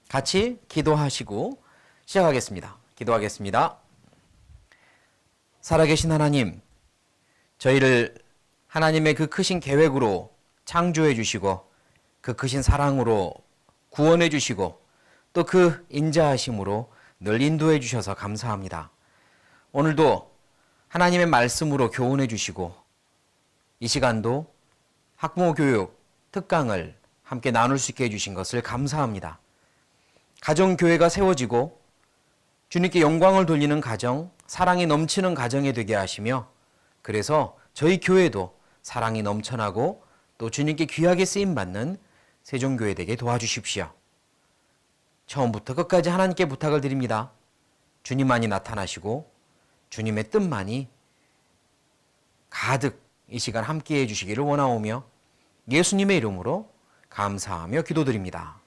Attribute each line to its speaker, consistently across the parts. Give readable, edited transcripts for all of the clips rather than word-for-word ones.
Speaker 1: 같이 기도하시고 시작하겠습니다. 기도하겠습니다. 살아계신 하나님, 저희를 하나님의 그 크신 계획으로 창조해 주시고 그 크신 사랑으로 구원해 주시고 또 그 인자하심으로 늘 인도해 주셔서 감사합니다. 오늘도 하나님의 말씀으로 교훈해 주시고 이 시간도 학부모 교육 특강을 함께 나눌 수 있게 해주신 것을 감사합니다. 가정교회가 세워지고 주님께 영광을 돌리는 가정, 사랑이 넘치는 가정이 되게 하시며 그래서 저희 교회도 사랑이 넘쳐나고 또 주님께 귀하게 쓰임받는 세종교회 되게 도와주십시오. 처음부터 끝까지 하나님께 부탁을 드립니다. 주님만이 나타나시고 주님의 뜻만이 가득 이 시간 함께해 주시기를 원하오며 예수님의 이름으로 감사하며 기도드립니다.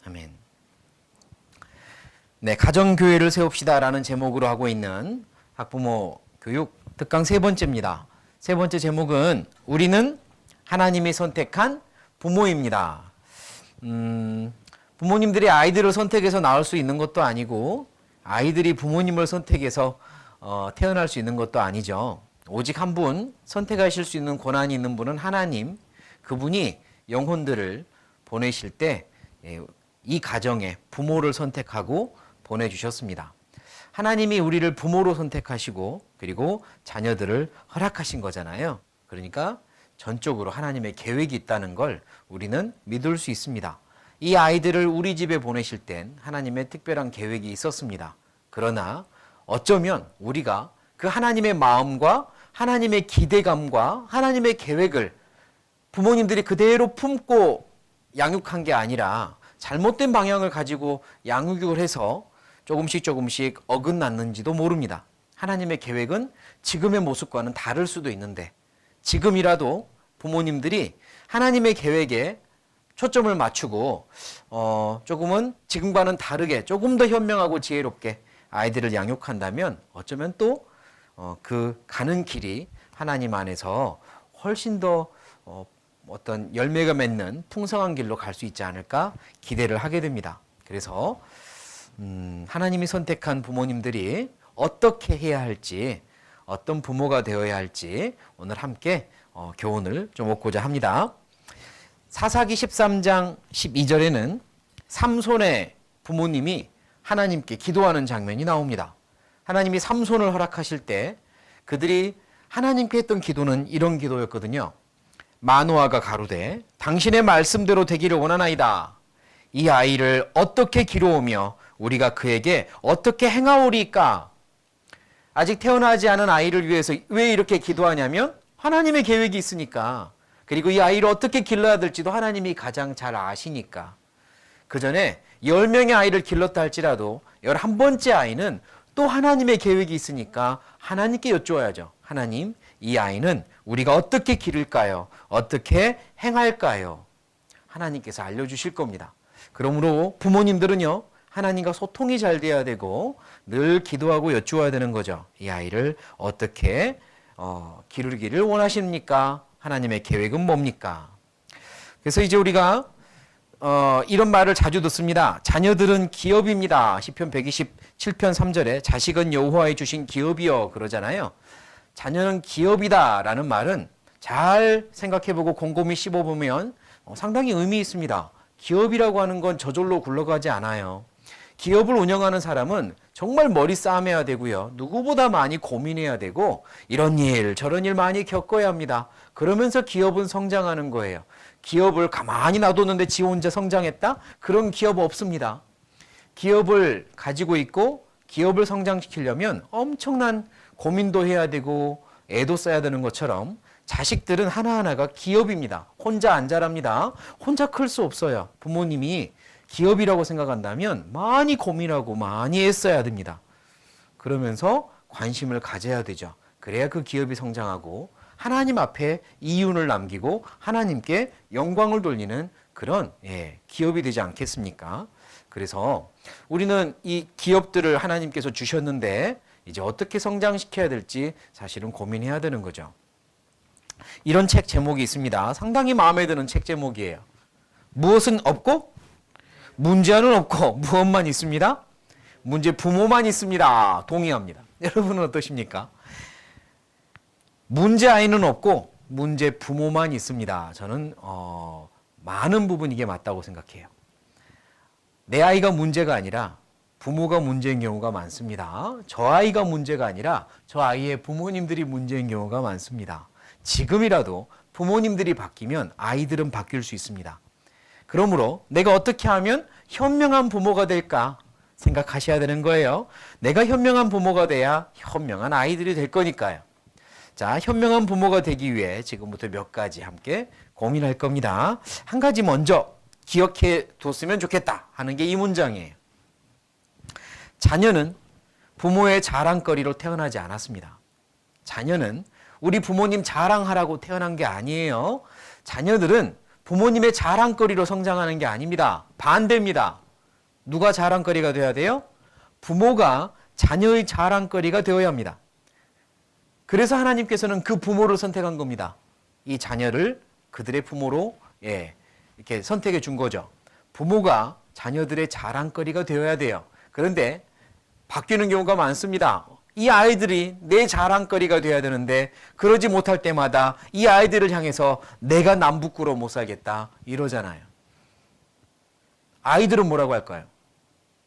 Speaker 1: 아멘. 네, 가정교회를 세웁시다라는 제목으로 하고 있는 학부모 교육 특강 세 번째입니다. 세 번째 제목은 우리는 하나님이 선택한 부모입니다. 부모님들이 아이들을 선택해서 낳을 수 있는 것도 아니고 아이들이 부모님을 선택해서 태어날 수 있는 것도 아니죠. 오직 한 분 선택하실 수 있는 권한이 있는 분은 하나님, 그분이 영혼들을 보내실 때 이 가정에 부모를 선택하고 보내주셨습니다. 하나님이 우리를 부모로 선택하시고 그리고 자녀들을 허락하신 거잖아요. 그러니까 전적으로 하나님의 계획이 있다는 걸 우리는 믿을 수 있습니다. 이 아이들을 우리 집에 보내실 땐 하나님의 특별한 계획이 있었습니다. 그러나 어쩌면 우리가 그 하나님의 마음과 하나님의 기대감과 하나님의 계획을 부모님들이 그대로 품고 양육한 게 아니라 잘못된 방향을 가지고 양육을 해서 조금씩 어긋났는지도 모릅니다. 하나님의 계획은 지금의 모습과는 다를 수도 있는데 지금이라도 부모님들이 하나님의 계획에 초점을 맞추고 조금은 지금과는 다르게 조금 더 현명하고 지혜롭게 아이들을 양육한다면 어쩌면 또 그 가는 길이 하나님 안에서 훨씬 더 어떤 열매가 맺는 풍성한 길로 갈 수 있지 않을까 기대를 하게 됩니다. 그래서 하나님이 선택한 부모님들이 어떻게 해야 할지, 어떤 부모가 되어야 할지 오늘 함께 교훈을 좀 얻고자 합니다. 사사기 13장 12절에는 삼손의 부모님이 하나님께 기도하는 장면이 나옵니다. 하나님이 삼손을 허락하실 때 그들이 하나님께 했던 기도는 이런 기도였거든요. 마노아가 가로되 당신의 말씀대로 되기를 원하나이다. 이 아이를 어떻게 기르오며 우리가 그에게 어떻게 행하오리까? 아직 태어나지 않은 아이를 위해서 왜 이렇게 기도하냐면 하나님의 계획이 있으니까, 그리고 이 아이를 어떻게 길러야 될지도 하나님이 가장 잘 아시니까. 그 전에 10명의 아이를 길렀다 할지라도 11번째 아이는 또 하나님의 계획이 있으니까 하나님께 여쭈어야죠. 하나님, 이 아이는 우리가 어떻게 기를까요? 어떻게 행할까요? 하나님께서 알려주실 겁니다. 그러므로 부모님들은요, 하나님과 소통이 잘 돼야 되고 늘 기도하고 여쭈어야 되는 거죠. 이 아이를 어떻게 기르기를 원하십니까? 하나님의 계획은 뭡니까? 그래서 이제 우리가 이런 말을 자주 듣습니다. 자녀들은 기업입니다. 시편 127편 3절에 자식은 여호와의 주신 기업이여 그러잖아요. 자녀는 기업이다라는 말은 잘 생각해보고 곰곰이 씹어보면 상당히 의미 있습니다. 기업이라고 하는 건 저절로 굴러가지 않아요. 기업을 운영하는 사람은 정말 머리 싸매야 되고요. 누구보다 많이 고민해야 되고 이런 일 저런 일 많이 겪어야 합니다. 그러면서 기업은 성장하는 거예요. 기업을 가만히 놔뒀는데 지 혼자 성장했다? 그런 기업 없습니다. 기업을 가지고 있고 기업을 성장시키려면 엄청난 고민도 해야 되고 애도 써야 되는 것처럼 자식들은 하나하나가 기업입니다. 혼자 안 자랍니다. 혼자 클 수 없어요. 부모님이 기업이라고 생각한다면 많이 고민하고 많이 애써야 됩니다. 그러면서 관심을 가져야 되죠. 그래야 그 기업이 성장하고 하나님 앞에 이윤을 남기고 하나님께 영광을 돌리는 그런 기업이 되지 않겠습니까? 그래서 우리는 이 기업들을 하나님께서 주셨는데 이제 어떻게 성장시켜야 될지 사실은 고민해야 되는 거죠. 이런 책 제목이 있습니다. 상당히 마음에 드는 책 제목이에요. 무엇은 없고 문제아는 없고 무엇만 있습니다? 문제 부모만 있습니다. 동의합니다. 여러분은 어떠십니까? 문제 아이는 없고 문제 부모만 있습니다. 저는 많은 부분 이게 맞다고 생각해요. 내 아이가 문제가 아니라 부모가 문제인 경우가 많습니다. 저 아이가 문제가 아니라 저 아이의 부모님들이 문제인 경우가 많습니다. 지금이라도 부모님들이 바뀌면 아이들은 바뀔 수 있습니다. 그러므로 내가 어떻게 하면 현명한 부모가 될까 생각하셔야 되는 거예요. 내가 현명한 부모가 돼야 현명한 아이들이 될 거니까요. 자, 현명한 부모가 되기 위해 지금부터 몇 가지 함께 고민할 겁니다. 한 가지 먼저 기억해 뒀으면 좋겠다 하는 게 이 문장이에요. 자녀는 부모의 자랑거리로 태어나지 않았습니다. 자녀는 우리 부모님 자랑하라고 태어난 게 아니에요. 자녀들은 부모님의 자랑거리로 성장하는 게 아닙니다. 반대입니다. 누가 자랑거리가 되어야 돼요? 부모가 자녀의 자랑거리가 되어야 합니다. 그래서 하나님께서는 그 부모를 선택한 겁니다. 이 자녀를 그들의 부모로 이렇게 선택해 준 거죠. 부모가 자녀들의 자랑거리가 되어야 돼요. 그런데 바뀌는 경우가 많습니다. 이 아이들이 내 자랑거리가 되어야 되는데 그러지 못할 때마다 이 아이들을 향해서 내가 남 부끄러워 못 살겠다 이러잖아요. 아이들은 뭐라고 할까요?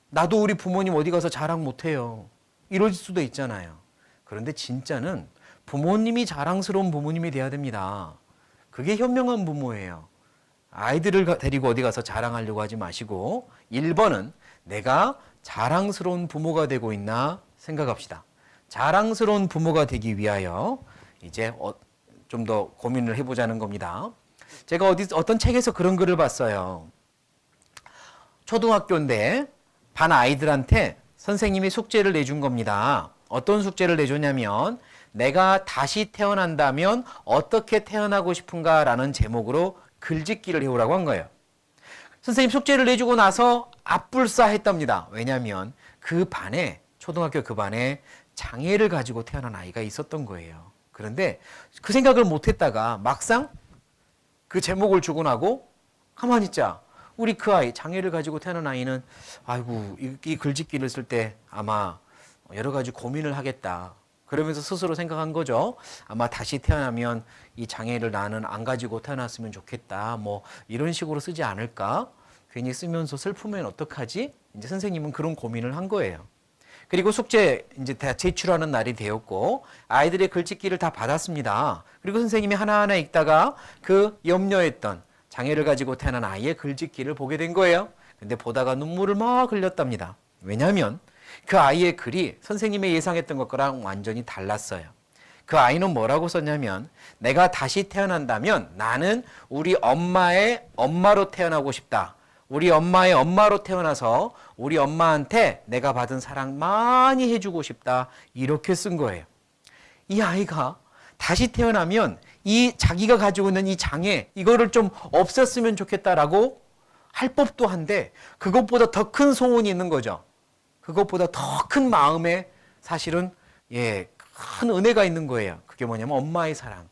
Speaker 1: 나도 우리 부모님 어디 가서 자랑 못해요. 이럴 수도 있잖아요. 그런데 진짜는 부모님이 자랑스러운 부모님이 돼야 됩니다. 그게 현명한 부모예요. 아이들을 데리고 어디 가서 자랑하려고 하지 마시고 1번은 내가 자랑스러운 부모가 되고 있나 생각합시다. 자랑스러운 부모가 되기 위하여 이제 좀 더 고민을 해보자는 겁니다. 제가 어떤 책에서 그런 글을 봤어요. 초등학교인데 반 아이들한테 선생님이 숙제를 내준 겁니다. 어떤 숙제를 내줬냐면 내가 다시 태어난다면 어떻게 태어나고 싶은가라는 제목으로 글짓기를 해오라고 한 거예요. 선생님 숙제를 내주고 나서 압불싸했답니다. 왜냐하면 그 반에 초등학교 그 반에 장애를 가지고 태어난 아이가 있었던 거예요. 그런데 그 생각을 못했다가 막상 그 제목을 주고 나고 가만히 있자. 우리 그 아이 장애를 가지고 태어난 아이는 아이고 이 글짓기를 쓸 때 아마 여러 가지 고민을 하겠다. 그러면서 스스로 생각한 거죠. 아마 다시 태어나면 이 장애를 나는 안 가지고 태어났으면 좋겠다. 뭐 이런 식으로 쓰지 않을까? 괜히 쓰면서 슬프면 어떡하지? 이제 선생님은 그런 고민을 한 거예요. 그리고 숙제 이제 다 제출하는 날이 되었고 아이들의 글짓기를 다 받았습니다. 그리고 선생님이 하나하나 읽다가 그 염려했던 장애를 가지고 태어난 아이의 글짓기를 보게 된 거예요. 근데 보다가 눈물을 막 흘렸답니다. 왜냐하면 그 아이의 글이 선생님의 예상했던 것과랑 완전히 달랐어요. 그 아이는 뭐라고 썼냐면 내가 다시 태어난다면 나는 우리 엄마의 엄마로 태어나고 싶다. 우리 엄마의 엄마로 태어나서 우리 엄마한테 내가 받은 사랑 많이 해주고 싶다. 이렇게 쓴 거예요. 이 아이가 다시 태어나면 이 자기가 가지고 있는 이 장애 이거를 좀 없앴으면 좋겠다라고 할 법도 한데 그것보다 더 큰 소원이 있는 거죠. 그것보다 더 큰 마음에 사실은 큰 은혜가 있는 거예요. 그게 뭐냐면 엄마의 사랑.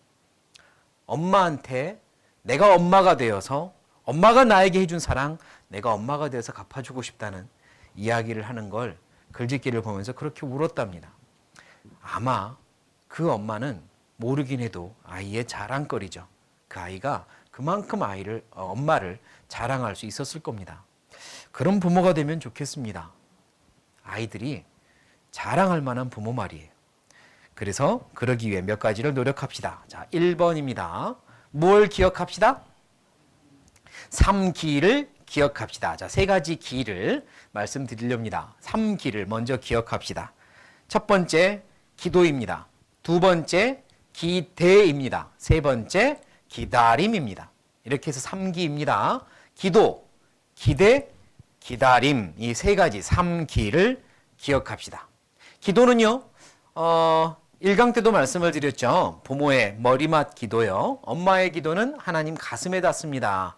Speaker 1: 엄마한테 내가 엄마가 되어서 엄마가 나에게 해준 사랑 내가 엄마가 되어서 갚아주고 싶다는 이야기를 하는 걸 글짓기를 보면서 그렇게 울었답니다. 아마 그 엄마는 모르긴 해도 아이의 자랑거리죠. 그 아이가 그만큼 엄마를 자랑할 수 있었을 겁니다. 그런 부모가 되면 좋겠습니다. 아이들이 자랑할 만한 부모 말이에요. 그래서 그러기 위해 몇 가지를 노력합시다. 자, 1번입니다. 뭘 기억합시다? 3기를 기억합시다. 자, 3가지 기를 말씀드리렵니다. 3기를 먼저 기억합시다. 첫 번째, 기도입니다. 두 번째, 기대입니다. 세 번째, 기다림입니다. 이렇게 해서 3기입니다. 기도, 기대, 기다림 이 3가지 3기를 기억합시다. 기도는요. 1강 때도 말씀을 드렸죠. 부모의 머리맡 기도요. 엄마의 기도는 하나님 가슴에 닿습니다.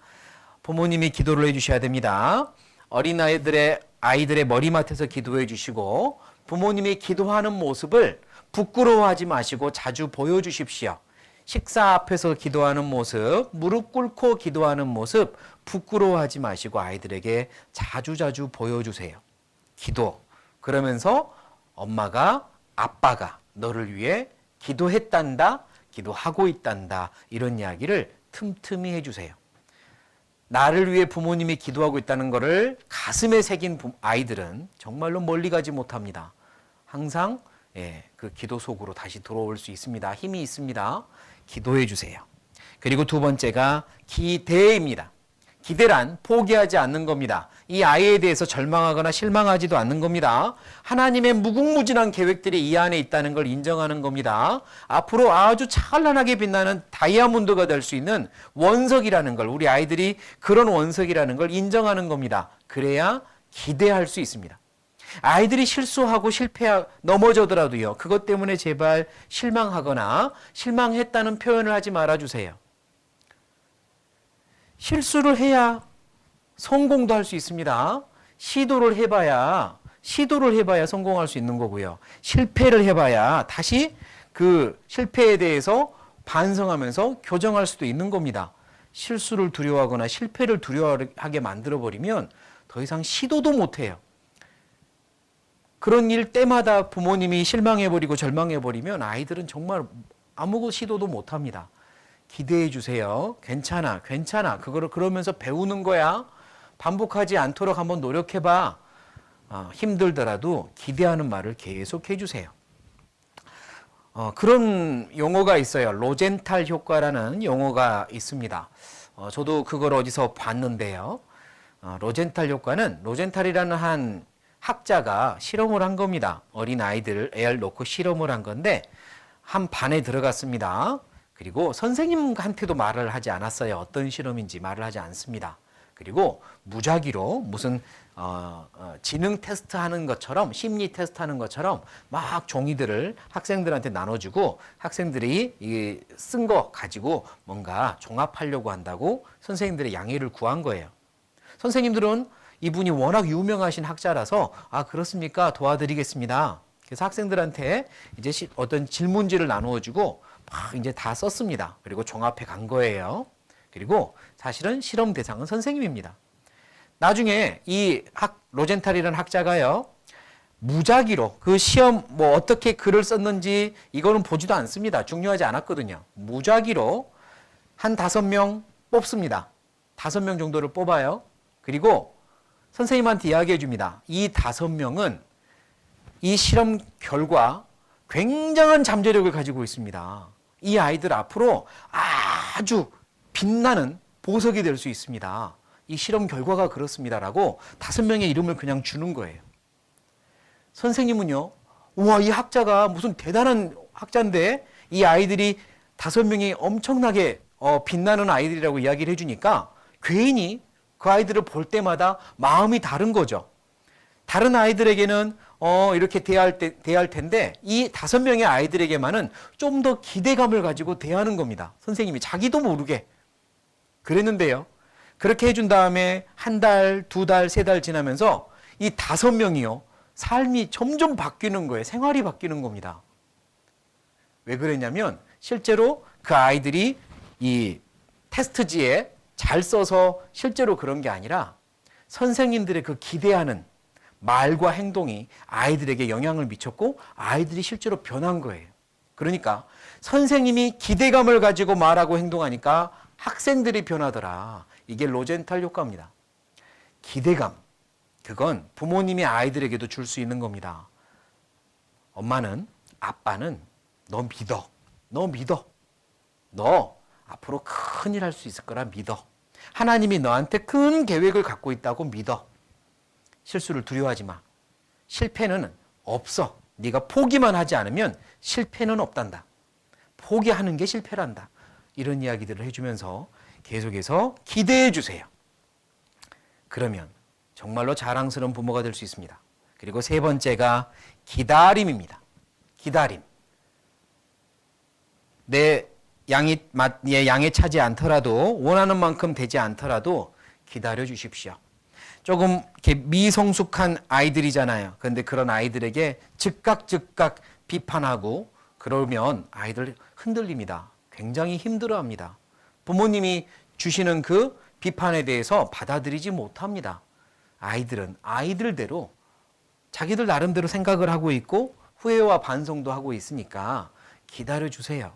Speaker 1: 부모님이 기도를 해주셔야 됩니다. 어린아이들의 머리맡에서 기도해 주시고 부모님이 기도하는 모습을 부끄러워하지 마시고 자주 보여주십시오. 식사 앞에서 기도하는 모습, 무릎 꿇고 기도하는 모습 부끄러워하지 마시고 아이들에게 자주자주 보여주세요. 기도. 그러면서 엄마가, 아빠가 너를 위해 기도했단다, 기도하고 있단다, 이런 이야기를 틈틈이 해주세요. 나를 위해 부모님이 기도하고 있다는 것을 가슴에 새긴 아이들은 정말로 멀리 가지 못합니다. 항상 그 기도 속으로 다시 들어올 수 있습니다. 힘이 있습니다. 기도해 주세요. 그리고 두 번째가 기대입니다. 기대란 포기하지 않는 겁니다. 이 아이에 대해서 절망하거나 실망하지도 않는 겁니다. 하나님의 무궁무진한 계획들이 이 안에 있다는 걸 인정하는 겁니다. 앞으로 아주 찬란하게 빛나는 다이아몬드가 될 수 있는 원석이라는 걸, 우리 아이들이 그런 원석이라는 걸 인정하는 겁니다. 그래야 기대할 수 있습니다. 아이들이 실수하고 넘어져더라도요, 그것 때문에 제발 실망하거나 실망했다는 표현을 하지 말아주세요. 실수를 해야 성공도 할 수 있습니다. 시도를 해봐야 성공할 수 있는 거고요. 실패를 해봐야 다시 그 실패에 대해서 반성하면서 교정할 수도 있는 겁니다. 실수를 두려워하거나 실패를 두려워하게 만들어버리면 더 이상 시도도 못해요. 그런 일 때마다 부모님이 실망해버리고 절망해버리면 아이들은 정말 아무 시도도 못합니다. 기대해 주세요. 괜찮아. 그거를 그러면서 배우는 거야. 반복하지 않도록 한번 노력해봐. 힘들더라도 기대하는 말을 계속 해주세요. 그런 용어가 있어요. 로젠탈 효과라는 용어가 있습니다. 저도 그걸 어디서 봤는데요. 로젠탈이라는 한 학자가 실험을 한 겁니다. 어린 아이들 놓고 실험을 한 건데 한 반에 들어갔습니다. 그리고 선생님한테도 말을 하지 않았어요. 어떤 실험인지 말을 하지 않습니다. 그리고 무작위로 무슨 지능 테스트 하는 것처럼, 심리 테스트 하는 것처럼 막 종이들을 학생들한테 나눠주고 학생들이 쓴 거 가지고 뭔가 종합하려고 한다고 선생님들의 양해를 구한 거예요. 선생님들은 이분이 워낙 유명하신 학자라서 그렇습니까? 도와드리겠습니다. 그래서 학생들한테 이제 어떤 질문지를 나누어주고 막 이제 다 썼습니다. 그리고 종합해 간 거예요. 그리고 사실은 실험 대상은 선생님입니다. 나중에 이 로젠탈이라는 학자가요, 무작위로 그 시험 어떻게 글을 썼는지 이거는 보지도 않습니다. 중요하지 않았거든요. 무작위로 한 5명 뽑습니다. 5명 정도를 뽑아요. 그리고 선생님한테 이야기해 줍니다. 이 5명은 이 실험 결과 굉장한 잠재력을 가지고 있습니다. 이 아이들 앞으로 아주 빛나는 보석이 될 수 있습니다. 이 실험 결과가 그렇습니다라고 5명의 이름을 그냥 주는 거예요. 선생님은요, 우와, 이 학자가 무슨 대단한 학자인데 이 아이들이 5명이 엄청나게 빛나는 아이들이라고 이야기를 해주니까 괜히 그 아이들을 볼 때마다 마음이 다른 거죠. 다른 아이들에게는 이렇게 대할 텐데 이 5명의 아이들에게만은 좀 더 기대감을 가지고 대하는 겁니다. 선생님이 자기도 모르게. 그랬는데요. 그렇게 해준 다음에 1달, 2달, 3달 지나면서 이 5명이요. 삶이 점점 바뀌는 거예요. 생활이 바뀌는 겁니다. 왜 그랬냐면 실제로 그 아이들이 이 테스트지에 잘 써서 실제로 그런 게 아니라 선생님들의 그 기대하는 말과 행동이 아이들에게 영향을 미쳤고 아이들이 실제로 변한 거예요. 그러니까 선생님이 기대감을 가지고 말하고 행동하니까 학생들이 변하더라. 이게 로젠탈 효과입니다. 기대감, 그건 부모님이 아이들에게도 줄 수 있는 겁니다. 엄마는, 아빠는 너 믿어. 너 앞으로 큰일 할 수 있을 거라 믿어. 하나님이 너한테 큰 계획을 갖고 있다고 믿어. 실수를 두려워하지 마. 실패는 없어. 네가 포기만 하지 않으면 실패는 없단다. 포기하는 게 실패란다. 이런 이야기들을 해주면서 계속해서 기대해 주세요. 그러면 정말로 자랑스러운 부모가 될 수 있습니다. 그리고 3번째가 기다림입니다. 기다림. 내 양에 차지 않더라도, 원하는 만큼 되지 않더라도 기다려 주십시오. 조금 이렇게 미성숙한 아이들이잖아요. 그런데 그런 아이들에게 즉각 비판하고 그러면 아이들 흔들립니다. 굉장히 힘들어합니다. 부모님이 주시는 그 비판에 대해서 받아들이지 못합니다. 아이들은 아이들대로 자기들 나름대로 생각을 하고 있고 후회와 반성도 하고 있으니까 기다려주세요.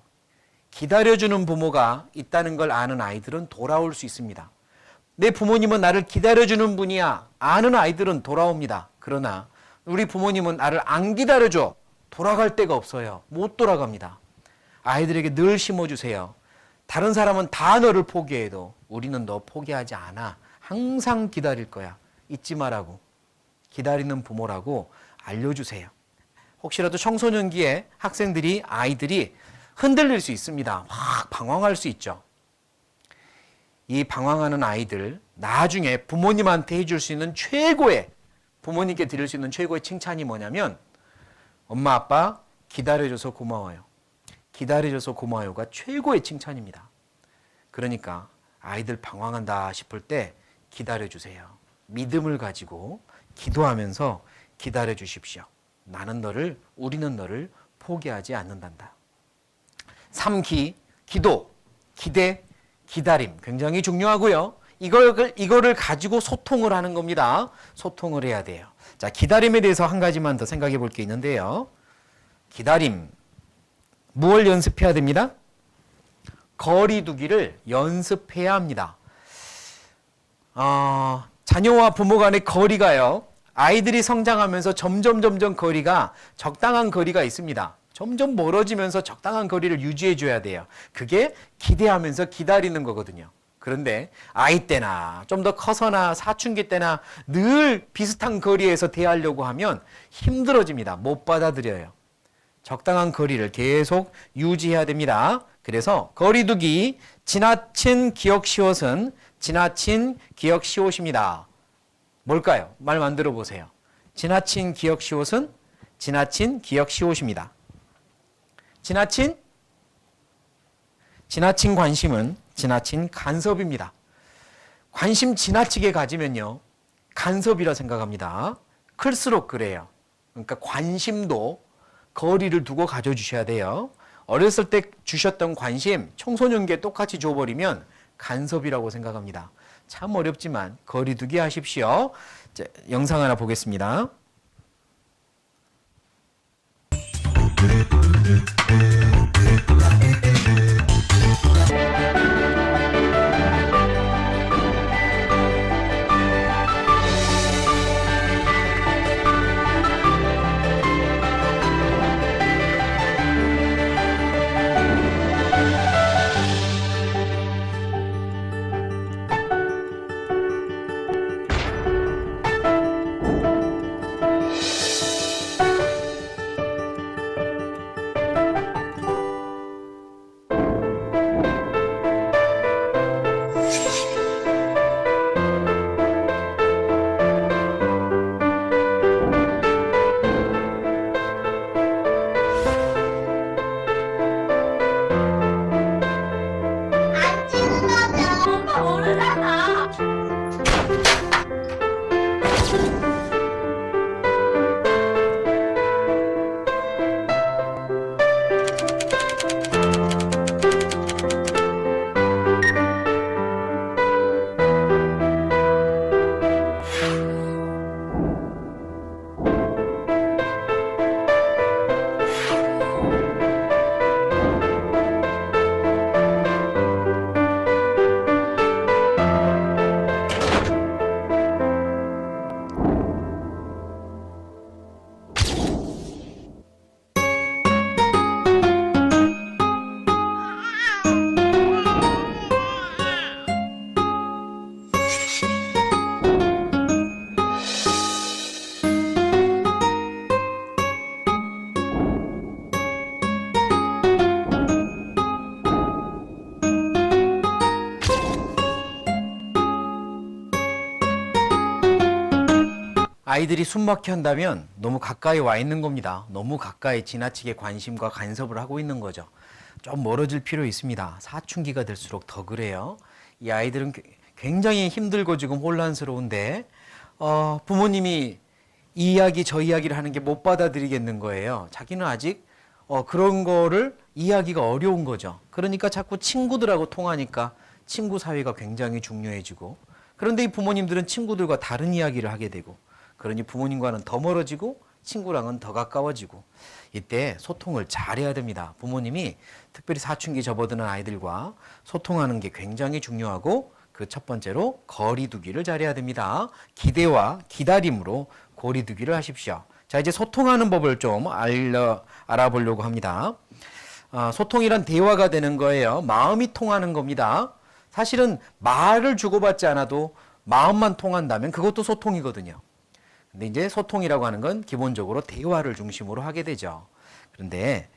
Speaker 1: 기다려주는 부모가 있다는 걸 아는 아이들은 돌아올 수 있습니다. 내 부모님은 나를 기다려주는 분이야. 아는 아이들은 돌아옵니다. 그러나 우리 부모님은 나를 안 기다려줘. 돌아갈 데가 없어요. 못 돌아갑니다. 아이들에게 늘 심어주세요. 다른 사람은 다 너를 포기해도 우리는 너 포기하지 않아. 항상 기다릴 거야. 잊지 말라고. 기다리는 부모라고 알려주세요. 혹시라도 청소년기에 학생들이 아이들이 흔들릴 수 있습니다. 막 방황할 수 있죠. 이 방황하는 아이들 나중에 부모님한테 해줄 수 있는 최고의 부모님께 드릴 수 있는 최고의 칭찬이 뭐냐면 엄마 아빠 기다려줘서 고마워요. 기다려줘서 고마워요가 최고의 칭찬입니다. 그러니까 아이들 방황한다 싶을 때 기다려주세요. 믿음을 가지고 기도하면서 기다려주십시오. 나는 너를, 우리는 너를 포기하지 않는단다. 3기, 기도, 기대, 기다림 굉장히 중요하고요. 이거를 가지고 소통을 하는 겁니다. 소통을 해야 돼요. 자, 기다림에 대해서 한 가지만 더 생각해 볼 게 있는데요. 기다림, 무엇을 연습해야 됩니다? 거리 두기를 연습해야 합니다. 자녀와 부모 간의 거리가요. 아이들이 성장하면서 점점 거리가 적당한 거리가 있습니다. 점점 멀어지면서 적당한 거리를 유지해 줘야 돼요. 그게 기대하면서 기다리는 거거든요. 그런데 아이 때나 좀 더 커서나 사춘기 때나 늘 비슷한 거리에서 대하려고 하면 힘들어집니다. 못 받아들여요. 적당한 거리를 계속 유지해야 됩니다. 그래서 거리두기, 지나친 기억 시옷은 지나친 기억 시옷입니다. 뭘까요? 말 만들어 보세요. 지나친 기억 시옷은 지나친 기억 시옷입니다. 지나친 관심은 지나친 간섭입니다. 관심 지나치게 가지면요. 간섭이라 생각합니다. 클수록 그래요. 그러니까 관심도 거리를 두고 가져주셔야 돼요. 어렸을 때 주셨던 관심 청소년기에 똑같이 줘버리면 간섭이라고 생각합니다. 참 어렵지만 거리 두기 하십시오. 자, 영상 하나 보겠습니다.
Speaker 2: 안 찍는 거죠. 오빠 모르잖아.
Speaker 1: 아이들이 숨막혀 한다면 너무 가까이 와 있는 겁니다. 너무 가까이 지나치게 관심과 간섭을 하고 있는 거죠. 좀 멀어질 필요 있습니다. 사춘기가 될수록 더 그래요. 이 아이들은 굉장히 힘들고 지금 혼란스러운데 부모님이 이 이야기 저 이야기를 하는 게 못 받아들이겠는 거예요. 자기는 아직 그런 거를 이해하기가 어려운 거죠. 그러니까 자꾸 친구들하고 통하니까 친구 사이가 굉장히 중요해지고, 그런데 이 부모님들은 친구들과 다른 이야기를 하게 되고, 그러니 부모님과는 더 멀어지고 친구랑은 더 가까워지고, 이때 소통을 잘해야 됩니다. 부모님이 특별히 사춘기 접어드는 아이들과 소통하는 게 굉장히 중요하고, 그 첫 번째로 거리 두기를 잘해야 됩니다. 기대와 기다림으로 거리 두기를 하십시오. 자, 이제 소통하는 법을 좀 알아보려고 합니다. 소통이란 대화가 되는 거예요. 마음이 통하는 겁니다. 사실은 말을 주고받지 않아도 마음만 통한다면 그것도 소통이거든요. 근데 이제 소통이라고 하는 건 기본적으로 대화를 중심으로 하게 되죠. 그런데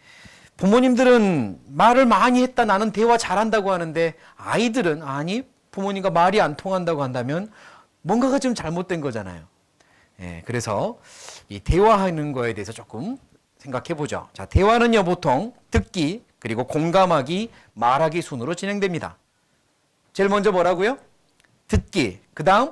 Speaker 1: 부모님들은 말을 많이 했다, 나는 대화 잘한다고 하는데, 아이들은 아니, 부모님과 말이 안 통한다고 한다면 뭔가가 좀 잘못된 거잖아요. 그래서 이 대화하는 거에 대해서 조금 생각해 보죠. 자, 대화는요, 보통 듣기, 그리고 공감하기, 말하기 순으로 진행됩니다. 제일 먼저 뭐라고요? 듣기, 그 다음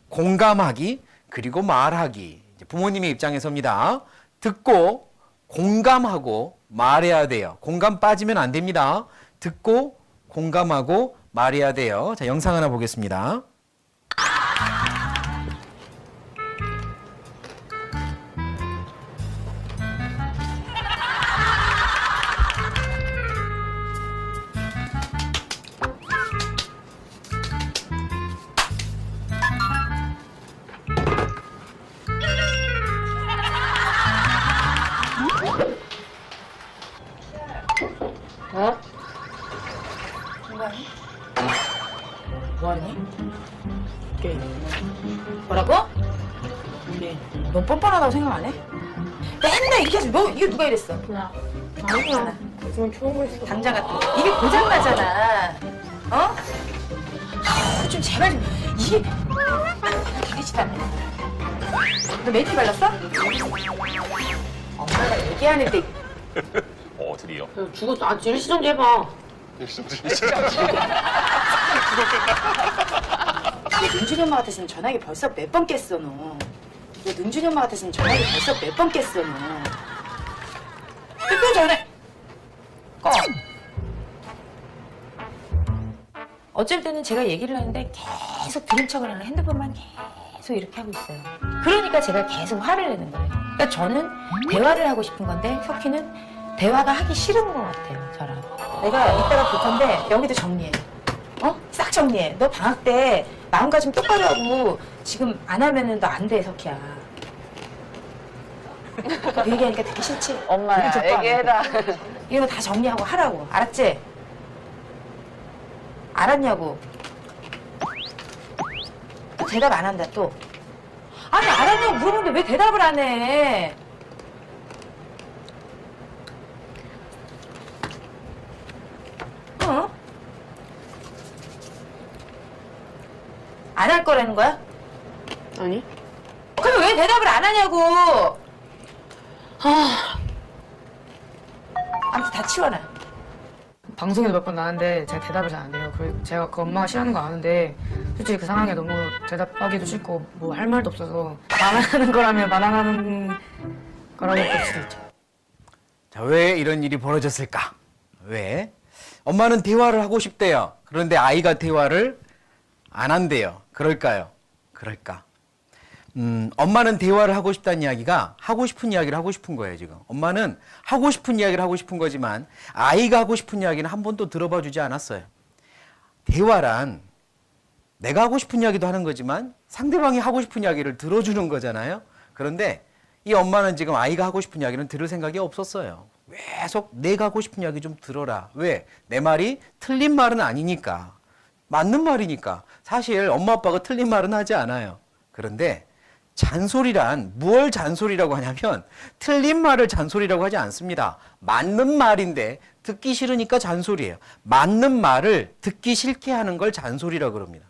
Speaker 1: 공감하기, 그리고 말하기. 이제 부모님의 입장에서입니다. 듣고 공감하고 말해야 돼요. 공감 빠지면 안 됩니다. 듣고 공감하고 말해야 돼요. 자, 영상 하나 보겠습니다.
Speaker 3: 어? 뭐하니?
Speaker 4: 게임.
Speaker 3: 뭐라고?
Speaker 4: 게임.
Speaker 3: 너 뻔뻔하다고 생각 안 해? 맨날 이렇게 해서 너 이거 누가 이랬어?
Speaker 4: 야, 아니야. 요즘 좋은 거 있어.
Speaker 3: 당장 같은 이게 고장 나잖아. 어? 좀 제발 좀 이게 되지도 않네. 너 메이크 발랐어? 엄마가 얘기하는데
Speaker 5: 드디어.
Speaker 4: 야, 죽었어. 아, 일시 좀 해봐.
Speaker 3: 너 능준이 엄마 같았으면 전화기 벌써 몇 번 깼어 너. 너 능준이 엄마 같았으면 전화기 벌써 몇 번 깼어 너. 또 전화 꺼. 어쩔 때는 제가 얘기를 하는데 계속 들은 척을 하는 핸드폰만 계속 이렇게 하고 있어요. 그러니까 제가 계속 화를 내는 거예요. 그러니까 저는 대화를 하고 싶은 건데 석희는 대화가 하기 싫은 것 같아요, 저랑. 내가 이따가 볼 텐데 여기도 정리해. 싹 정리해. 너 방학 때 마음가짐 똑바로 하고 지금 안 하면은 너 안 돼, 석희야. 그 얘기하니까 되게 싫지?
Speaker 4: 엄마야, 얘기해라.
Speaker 3: 이런 거 다 정리하고 하라고. 알았지? 알았냐고. 대답 안 한다, 또. 아니, 알았냐고 물어보는데 왜 대답을 안 해? 어? 안 할 거라는 거야?
Speaker 4: 아니?
Speaker 3: 그럼 왜 대답을 안 하냐고! 아무튼 다 치워놔.
Speaker 4: 방송에도 몇 번 나왔는데 제가 대답을 잘 안 해요. 그리고 제가 그 엄마가 싫어하는 거 아는데 솔직히 그 상황에 너무 대답하기도 싫고 뭐 할 말도 없어서 반항하는 거라면 반항하는 거라고 볼 수도 있죠.
Speaker 1: 자, 왜 이런 일이 벌어졌을까? 왜? 엄마는 대화를 하고 싶대요. 그런데 아이가 대화를 안 한대요. 그럴까요? 그럴까? 엄마는 대화를 하고 싶다는 이야기가 하고 싶은 이야기를 하고 싶은 거예요, 지금. 엄마는 하고 싶은 이야기를 하고 싶은 거지만 아이가 하고 싶은 이야기는 한 번도 들어봐 주지 않았어요. 대화란 내가 하고 싶은 이야기도 하는 거지만 상대방이 하고 싶은 이야기를 들어주는 거잖아요. 그런데 이 엄마는 지금 아이가 하고 싶은 이야기는 들을 생각이 없었어요. 계속 내가 하고 싶은 이야기 좀 들어라. 왜? 내 말이 틀린 말은 아니니까. 맞는 말이니까. 사실 엄마 아빠가 틀린 말은 하지 않아요. 그런데 잔소리란 무얼 잔소리라고 하냐면 틀린 말을 잔소리라고 하지 않습니다. 맞는 말인데 듣기 싫으니까 잔소리예요. 맞는 말을 듣기 싫게 하는 걸 잔소리라고 그럽니다.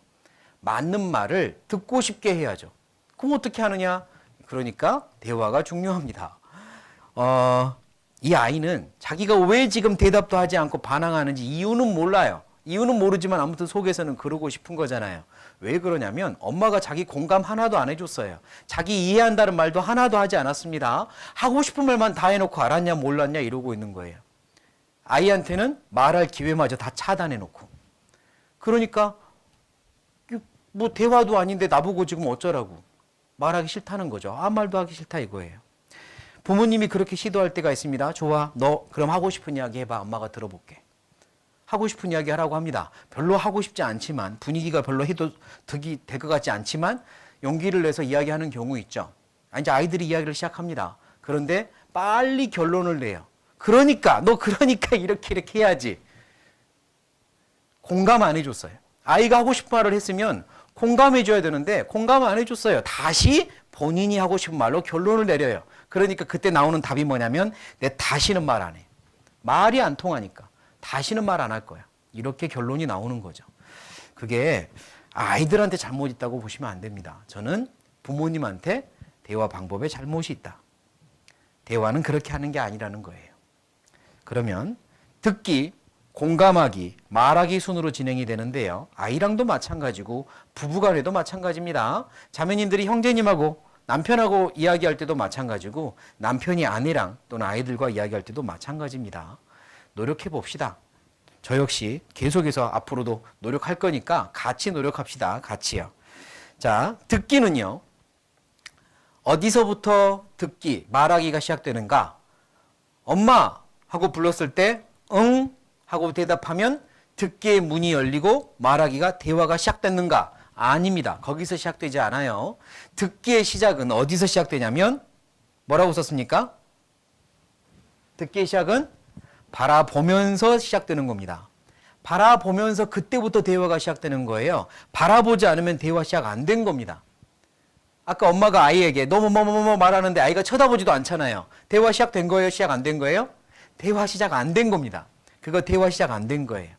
Speaker 1: 맞는 말을 듣고 싶게 해야죠. 그럼 어떻게 하느냐? 그러니까 대화가 중요합니다. 이 아이는 자기가 왜 지금 대답도 하지 않고 반항하는지 이유는 몰라요. 이유는 모르지만 아무튼 속에서는 그러고 싶은 거잖아요. 왜 그러냐면 엄마가 자기 공감 하나도 안 해줬어요. 자기 이해한다는 말도 하나도 하지 않았습니다. 하고 싶은 말만 다 해놓고 알았냐 몰랐냐 이러고 있는 거예요. 아이한테는 말할 기회마저 다 차단해놓고. 그러니까 뭐 대화도 아닌데 나보고 지금 어쩌라고. 말하기 싫다는 거죠. 아무 말도 하기 싫다 이거예요. 부모님이 그렇게 시도할 때가 있습니다. 좋아, 너 그럼 하고 싶은 이야기 해봐. 엄마가 들어볼게. 하고 싶은 이야기 하라고 합니다. 별로 하고 싶지 않지만 분위기가 별로 해도 득이 될 것 같지 않지만 용기를 내서 이야기하는 경우 있죠. 이제 아이들이 이야기를 시작합니다. 그런데 빨리 결론을 내요. 그러니까 너 그러니까 이렇게 해야지. 공감 안 해줬어요. 아이가 하고 싶은 말을 했으면 공감해 줘야 되는데 공감 안 해줬어요. 다시 본인이 하고 싶은 말로 결론을 내려요. 그러니까 그때 나오는 답이 뭐냐면 내 다시는 말 안 해. 말이 안 통하니까 다시는 말 안 할 거야. 이렇게 결론이 나오는 거죠. 그게 아이들한테 잘못 있다고 보시면 안 됩니다. 저는 부모님한테 대화 방법에 잘못이 있다. 대화는 그렇게 하는 게 아니라는 거예요. 그러면 듣기, 공감하기, 말하기 순으로 진행이 되는데요. 아이랑도 마찬가지고 부부간에도 마찬가지입니다. 자매님들이 형제님하고 남편하고 이야기할 때도 마찬가지고 남편이 아내랑 또는 아이들과 이야기할 때도 마찬가지입니다. 노력해 봅시다. 저 역시 계속해서 앞으로도 노력할 거니까 같이 노력합시다. 같이요. 자, 듣기는요. 어디서부터 듣기, 말하기가 시작되는가? 엄마 하고 불렀을 때 응 하고 대답하면 듣기의 문이 열리고 말하기가 대화가 시작됐는가? 아닙니다. 거기서 시작되지 않아요. 듣기의 시작은 어디서 시작되냐면 뭐라고 썼습니까? 듣기의 시작은 바라보면서 시작되는 겁니다. 바라보면서 그때부터 대화가 시작되는 거예요. 바라보지 않으면 대화 시작 안 된 겁니다. 아까 엄마가 아이에게 너 뭐 말하는데 아이가 쳐다보지도 않잖아요. 대화 시작된 거예요? 시작 안 된 거예요? 대화 시작 안 된 겁니다. 그거 대화 시작 안 된 거예요.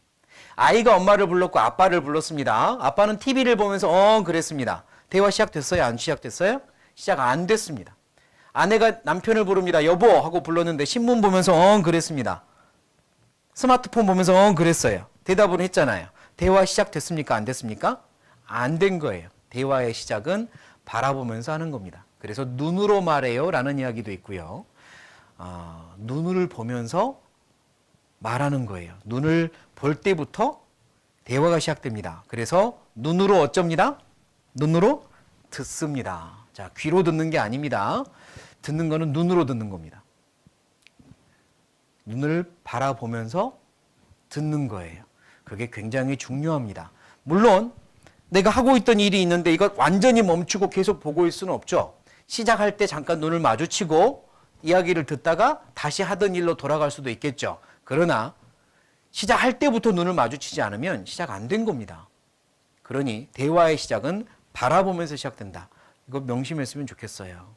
Speaker 1: 아이가 엄마를 불렀고 아빠를 불렀습니다. 아빠는 TV를 보면서 그랬습니다. 대화 시작됐어요? 안 시작됐어요? 시작 안 됐습니다. 아내가 남편을 부릅니다. 여보 하고 불렀는데 신문 보면서 그랬습니다. 스마트폰 보면서 그랬어요. 대답을 했잖아요. 대화 시작됐습니까? 안 됐습니까? 안 된 거예요. 대화의 시작은 바라보면서 하는 겁니다. 그래서 눈으로 말해요 라는 이야기도 있고요. 눈을 보면서 말하는 거예요. 눈을 볼 때부터 대화가 시작됩니다. 그래서 눈으로 어쩝니다? 눈으로 듣습니다. 자, 귀로 듣는 게 아닙니다. 듣는 거는 눈으로 듣는 겁니다. 눈을 바라보면서 듣는 거예요. 그게 굉장히 중요합니다. 물론 내가 하고 있던 일이 있는데 이거 완전히 멈추고 계속 보고 있을 수는 없죠. 시작할 때 잠깐 눈을 마주치고 이야기를 듣다가 다시 하던 일로 돌아갈 수도 있겠죠. 그러나 시작할 때부터 눈을 마주치지 않으면 시작 안 된 겁니다. 그러니 대화의 시작은 바라보면서 시작된다. 이거 명심했으면 좋겠어요.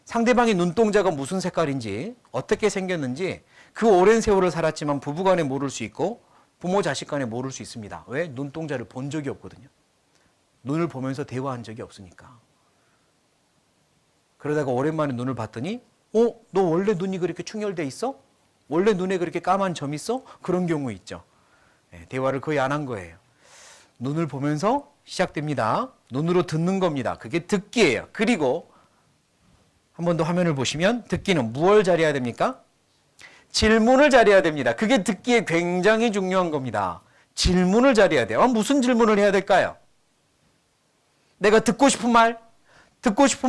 Speaker 1: 상대방의 눈동자가 무슨 색깔인지 어떻게 생겼는지 그 오랜 세월을 살았지만 부부간에 모를 수 있고 부모 자식 간에 모를 수 있습니다. 왜? 눈동자를 본 적이 없거든요. 눈을 보면서 대화한 적이 없으니까. 그러다가 오랜만에 눈을 봤더니 너 원래 눈이 그렇게 충혈돼 있어? 원래 눈에 그렇게 까만 점 있어? 그런 경우 있죠. 대화를 거의 안 한 거예요. 눈을 보면서 시작됩니다. 눈으로 듣는 겁니다. 그게 듣기예요. 그리고 한 번 더 화면을 보시면 듣기는 무엇을 잘해야 됩니까? 질문을 잘해야 됩니다. 그게 듣기에 굉장히 중요한 겁니다. 질문을 잘해야 돼요. 무슨 질문을 해야 될까요? 내가 듣고 싶은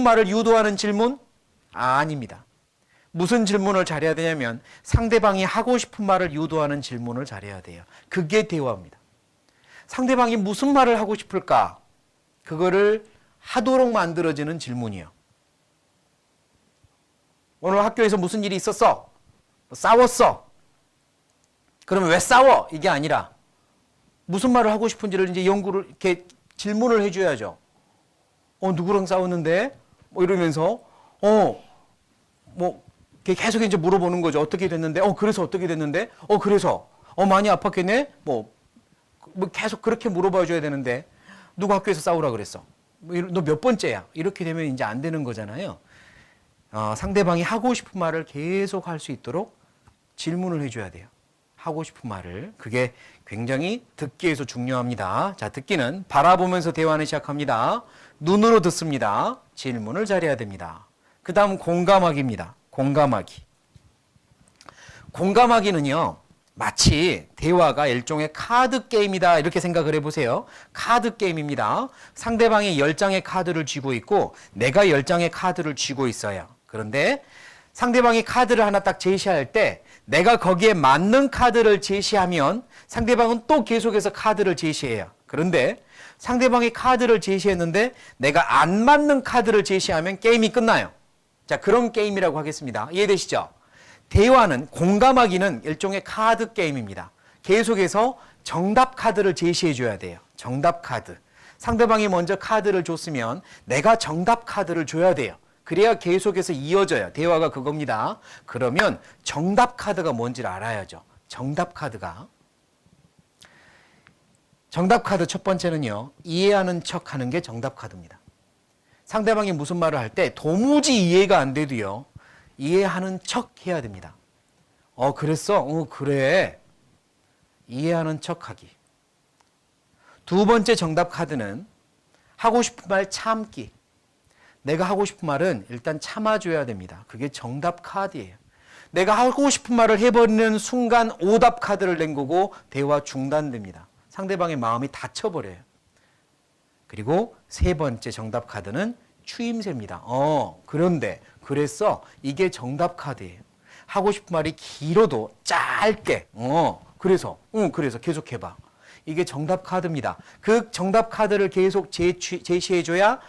Speaker 1: 말을 유도하는 질문? 아닙니다. 무슨 질문을 잘해야 되냐면 상대방이 하고 싶은 말을 유도하는 질문을 잘해야 돼요. 그게 대화입니다. 상대방이 무슨 말을 하고 싶을까? 그거를 하도록 만들어지는 질문이요. 오늘 학교에서 무슨 일이 있었어? 싸웠어. 그러면 왜 싸워? 이게 아니라 무슨 말을 하고 싶은지를 이제 연구를 이렇게 질문을 해줘야죠. 누구랑 싸웠는데? 뭐 이러면서 이렇게 계속 이제 물어보는 거죠. 어떻게 됐는데? 그래서 어떻게 됐는데? 그래서 많이 아팠겠네? 뭐 계속 그렇게 물어봐 줘야 되는데 누가 학교에서 싸우라 그랬어? 너 몇 번째야? 이렇게 되면 이제 안 되는 거잖아요. 상대방이 하고 싶은 말을 계속 할 수 있도록 질문을 해줘야 돼요. 하고 싶은 말을. 그게 굉장히 듣기에서 중요합니다. 자, 듣기는 바라보면서 대화는 시작합니다. 눈으로 듣습니다. 질문을 잘해야 됩니다. 그 다음 공감하기입니다. 공감하기. 공감하기는요, 마치 대화가 일종의 카드 게임이다 이렇게 생각을 해보세요. 카드 게임입니다. 상대방이 10장의 카드를 쥐고 있고 내가 10장의 카드를 쥐고 있어요. 그런데 상대방이 카드를 하나 딱 제시할 때 내가 거기에 맞는 카드를 제시하면 상대방은 또 계속해서 카드를 제시해요. 그런데 상대방이 카드를 제시했는데 내가 안 맞는 카드를 제시하면 게임이 끝나요. 자, 그런 게임이라고 하겠습니다. 이해되시죠? 대화는, 공감하기는 일종의 카드 게임입니다. 계속해서 정답 카드를 제시해 줘야 돼요. 정답 카드. 상대방이 먼저 카드를 줬으면 내가 정답 카드를 줘야 돼요. 그래야 계속해서 이어져요. 대화가 그겁니다. 그러면 정답 카드가 뭔지를 알아야죠. 정답 카드가. 정답 카드 첫 번째는요, 이해하는 척 하는 게 정답 카드입니다. 상대방이 무슨 말을 할 때 도무지 이해가 안 돼도요, 이해하는 척 해야 됩니다. 그랬어? 그래. 이해하는 척 하기. 두 번째 정답 카드는 하고 싶은 말 참기. 내가 하고 싶은 말은 일단 참아줘야 됩니다. 그게 정답 카드예요. 내가 하고 싶은 말을 해버리는 순간 오답 카드를 낸 거고 대화 중단됩니다. 상대방의 마음이 닫혀버려요. 그리고 세 번째 정답 카드는 추임새입니다. 그런데, 그랬어. 이게 정답 카드예요. 하고 싶은 말이 길어도 짧게, 그래서 계속해봐. 이게 정답 카드입니다. 그 정답 카드를 계속 제시해줘야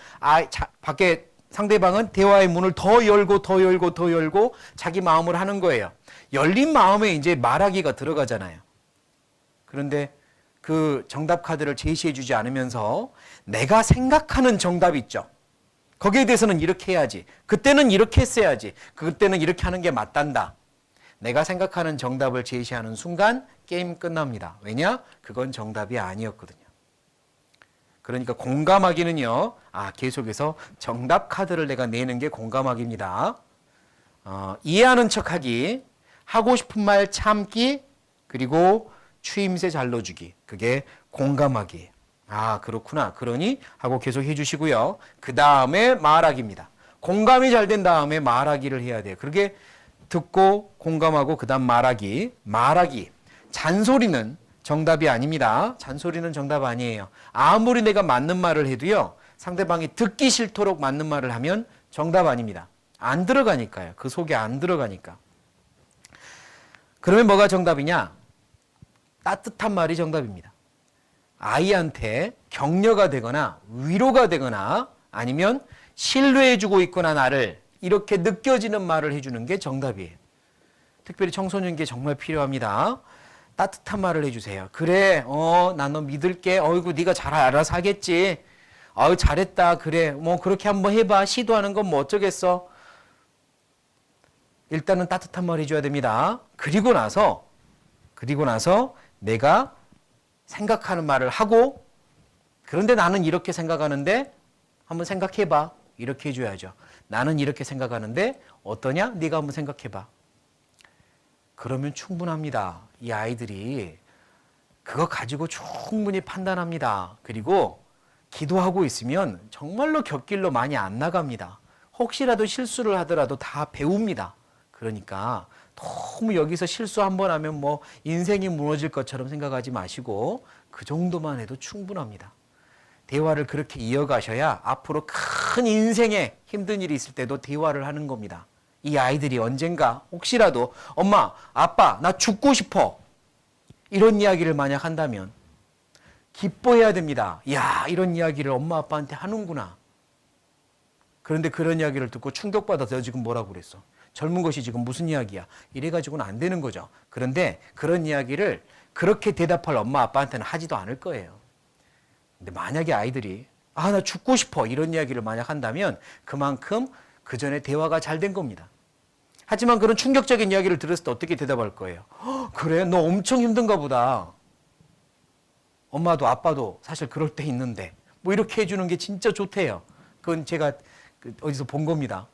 Speaker 1: 밖에 상대방은 대화의 문을 더 열고 자기 마음을 하는 거예요. 열린 마음에 이제 말하기가 들어가잖아요. 그런데 그 정답 카드를 제시해주지 않으면서 내가 생각하는 정답 있죠. 거기에 대해서는 이렇게 해야지. 그때는 이렇게 했어야지. 그때는 이렇게 하는 게 맞단다. 내가 생각하는 정답을 제시하는 순간 게임 끝납니다. 왜냐? 그건 정답이 아니었거든요. 그러니까 공감하기는요, 계속해서 정답 카드를 내가 내는 게 공감하기입니다. 이해하는 척하기, 하고 싶은 말 참기, 그리고 추임새 잘 넣어주기. 그게 공감하기. 그렇구나. 그러니 하고 계속 해주시고요. 그 다음에 말하기입니다. 공감이 잘 된 다음에 말하기를 해야 돼요. 그렇게 듣고 공감하고 그 다음 말하기. 말하기. 잔소리는 정답이 아닙니다. 잔소리는 정답 아니에요. 아무리 내가 맞는 말을 해도요, 상대방이 듣기 싫도록 맞는 말을 하면 정답 아닙니다. 안 들어가니까요. 그 속에 안 들어가니까. 그러면 뭐가 정답이냐? 따뜻한 말이 정답입니다. 아이한테 격려가 되거나 위로가 되거나 아니면 신뢰해주고 있거나 나를 이렇게 느껴지는 말을 해주는 게 정답이에요. 특별히 청소년기에 정말 필요합니다. 따뜻한 말을 해주세요. 그래, 난 너 믿을게. 어이구, 네가 잘 알아서 하겠지. 잘했다. 그래, 그렇게 한번 해봐. 시도하는 건 뭐 어쩌겠어. 일단은 따뜻한 말 해줘야 됩니다. 그리고 나서 내가 생각하는 말을 하고, 그런데 나는 이렇게 생각하는데 한번 생각해봐. 이렇게 해줘야죠. 나는 이렇게 생각하는데 어떠냐? 네가 한번 생각해봐. 그러면 충분합니다. 이 아이들이 그거 가지고 충분히 판단합니다. 그리고 기도하고 있으면 정말로 곁길로 많이 안 나갑니다. 혹시라도 실수를 하더라도 다 배웁니다. 그러니까 너무 여기서 실수 한 번 하면 뭐 인생이 무너질 것처럼 생각하지 마시고 그 정도만 해도 충분합니다. 대화를 그렇게 이어가셔야 앞으로 큰 인생에 힘든 일이 있을 때도 대화를 하는 겁니다. 이 아이들이 언젠가 혹시라도 엄마, 아빠, 나 죽고 싶어. 이런 이야기를 만약 한다면 기뻐해야 됩니다. 야, 이런 이야기를 엄마, 아빠한테 하는구나. 그런데 그런 이야기를 듣고 충격받아서 너 지금 뭐라고 그랬어? 젊은 것이 지금 무슨 이야기야? 이래가지고는 안 되는 거죠. 그런데 그런 이야기를 그렇게 대답할 엄마, 아빠한테는 하지도 않을 거예요. 근데 만약에 아이들이 나 죽고 싶어. 이런 이야기를 만약 한다면 그만큼 그 전에 대화가 잘 된 겁니다. 하지만 그런 충격적인 이야기를 들었을 때 어떻게 대답할 거예요? 그래? 너 엄청 힘든가 보다. 엄마도 아빠도 사실 그럴 때 있는데 뭐 이렇게 해주는 게 진짜 좋대요. 그건 제가 어디서 본 겁니다.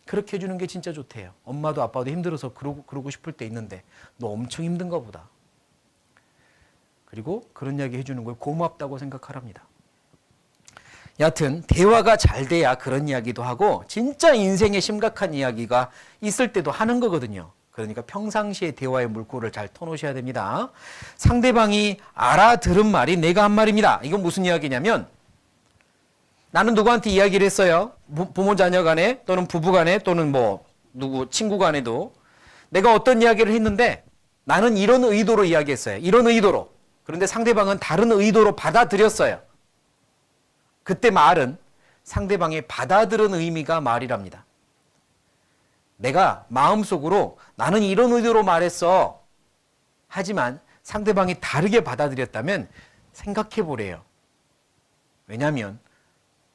Speaker 1: 그렇게 해주는 게 진짜 좋대요. 엄마도 아빠도 힘들어서 그러고 싶을 때 있는데 너 엄청 힘든가 보다. 그리고 그런 이야기 해주는 걸 고맙다고 생각하랍니다. 여하튼 대화가 잘 돼야 그런 이야기도 하고 진짜 인생에 심각한 이야기가 있을 때도 하는 거거든요. 그러니까 평상시에 대화의 물꼬를 잘 터놓으셔야 됩니다. 상대방이 알아들은 말이 내가 한 말입니다. 이건 무슨 이야기냐면 나는 누구한테 이야기를 했어요. 부모 자녀 간에 또는 부부 간에 또는 뭐 누구 친구 간에도 내가 어떤 이야기를 했는데 나는 이런 의도로 이야기했어요. 이런 의도로. 그런데 상대방은 다른 의도로 받아들였어요. 그때 말은 상대방이 받아들은 의미가 말이랍니다. 내가 마음속으로 나는 이런 의도로 말했어. 하지만 상대방이 다르게 받아들였다면 생각해 보래요. 왜냐하면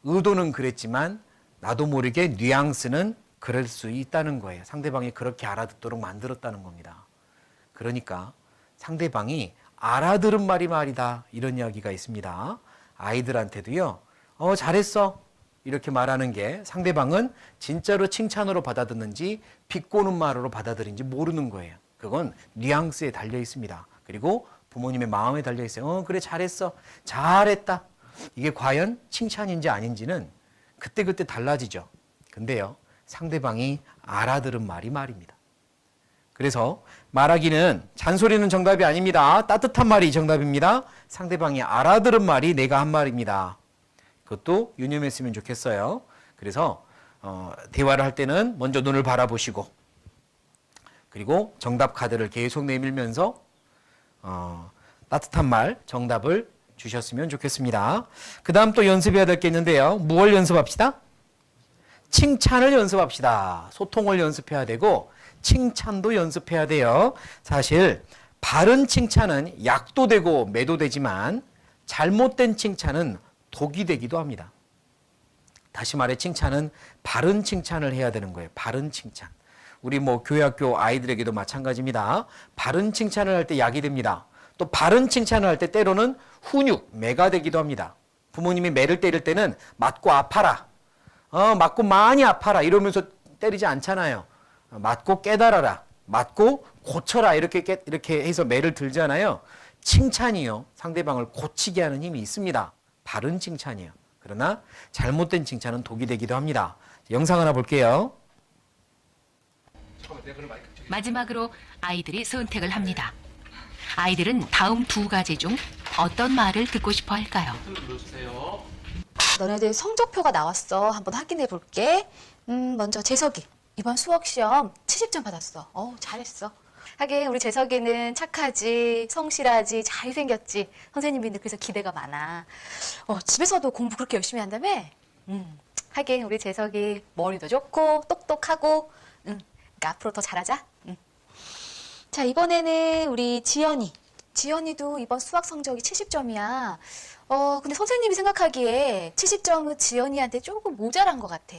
Speaker 1: 의도는 그랬지만 나도 모르게 뉘앙스는 그럴 수 있다는 거예요. 상대방이 그렇게 알아듣도록 만들었다는 겁니다. 그러니까 상대방이 알아들은 말이 말이다. 이런 이야기가 있습니다. 아이들한테도요. 잘했어. 이렇게 말하는 게 상대방은 진짜로 칭찬으로 받아듣는지 비꼬는 말로 받아들인지 모르는 거예요. 그건 뉘앙스에 달려 있습니다. 그리고 부모님의 마음에 달려 있어요. 그래 잘했어. 잘했다. 이게 과연 칭찬인지 아닌지는 그때그때 달라지죠. 근데요. 상대방이 알아들은 말이 말입니다. 그래서 말하기는 잔소리는 정답이 아닙니다. 따뜻한 말이 정답입니다. 상대방이 알아들은 말이 내가 한 말입니다. 그것도 유념했으면 좋겠어요. 그래서 대화를 할 때는 먼저 눈을 바라보시고 그리고 정답 카드를 계속 내밀면서 따뜻한 말 정답을 주셨으면 좋겠습니다. 그 다음 또 연습해야 될 게 있는데요. 무엇을 연습합시다? 칭찬을 연습합시다. 소통을 연습해야 되고 칭찬도 연습해야 돼요. 사실 바른 칭찬은 약도 되고 매도 되지만 잘못된 칭찬은 독이 되기도 합니다. 다시 말해 칭찬은 바른 칭찬을 해야 되는 거예요. 바른 칭찬. 우리 뭐 교회학교 아이들에게도 마찬가지입니다. 바른 칭찬을 할 때 약이 됩니다. 또 바른 칭찬을 할 때 때로는 훈육, 매가 되기도 합니다. 부모님이 매를 때릴 때는 맞고 아파라. 맞고 많이 아파라. 이러면서 때리지 않잖아요. 맞고 깨달아라. 맞고 고쳐라. 이렇게 해서 매를 들잖아요. 칭찬이요. 상대방을 고치게 하는 힘이 있습니다. 바른 칭찬이요. 그러나 잘못된 칭찬은 독이 되기도 합니다. 영상 하나 볼게요.
Speaker 6: 마지막으로 아이들이 선택을 합니다. 아이들은 다음 두 가지 중 어떤 말을 듣고 싶어 할까요?
Speaker 7: 너네들 성적표가 나왔어. 한번 확인해 볼게. 먼저 재석이. 이번 수학 시험 70점 받았어. 잘했어. 하긴 우리 재석이는 착하지, 성실하지, 잘생겼지. 선생님인데 그래서 기대가 많아. 집에서도 공부 그렇게 열심히 한다며? 하긴 우리 재석이 머리도 좋고 똑똑하고 그러니까 앞으로 더 잘하자. 자, 이번에는 우리 지연이. 지연이도 이번 수학 성적이 70점이야. 근데 선생님이 생각하기에 70점은 지연이한테 조금 모자란 것 같아.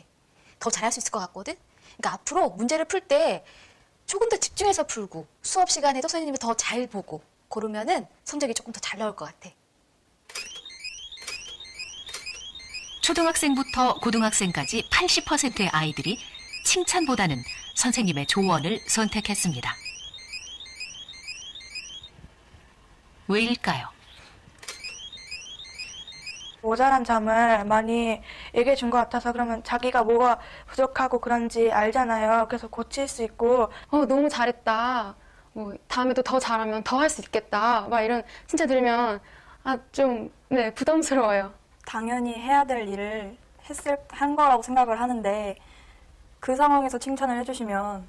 Speaker 7: 더 잘할 수 있을 것 같거든? 그러니까 앞으로 문제를 풀 때 조금 더 집중해서 풀고 수업 시간에도 선생님이 더 잘 보고 그러면은 성적이 조금 더 잘 나올 것 같아.
Speaker 6: 초등학생부터 고등학생까지 80%의 아이들이 칭찬보다는 선생님의 조언을 선택했습니다. 왜일까요?
Speaker 8: 모자란 점을 많이 얘기해 준 것 같아서 그러면 자기가 뭐가 부족하고 그런지 알잖아요. 그래서 고칠 수 있고
Speaker 9: 너무 잘했다. 뭐 다음에도 더 잘하면 더 할 수 있겠다. 막 이런 칭찬 들으면 좀 부담스러워요.
Speaker 10: 당연히 해야 될 일을 한 거라고 생각을 하는데 그 상황에서 칭찬을 해주시면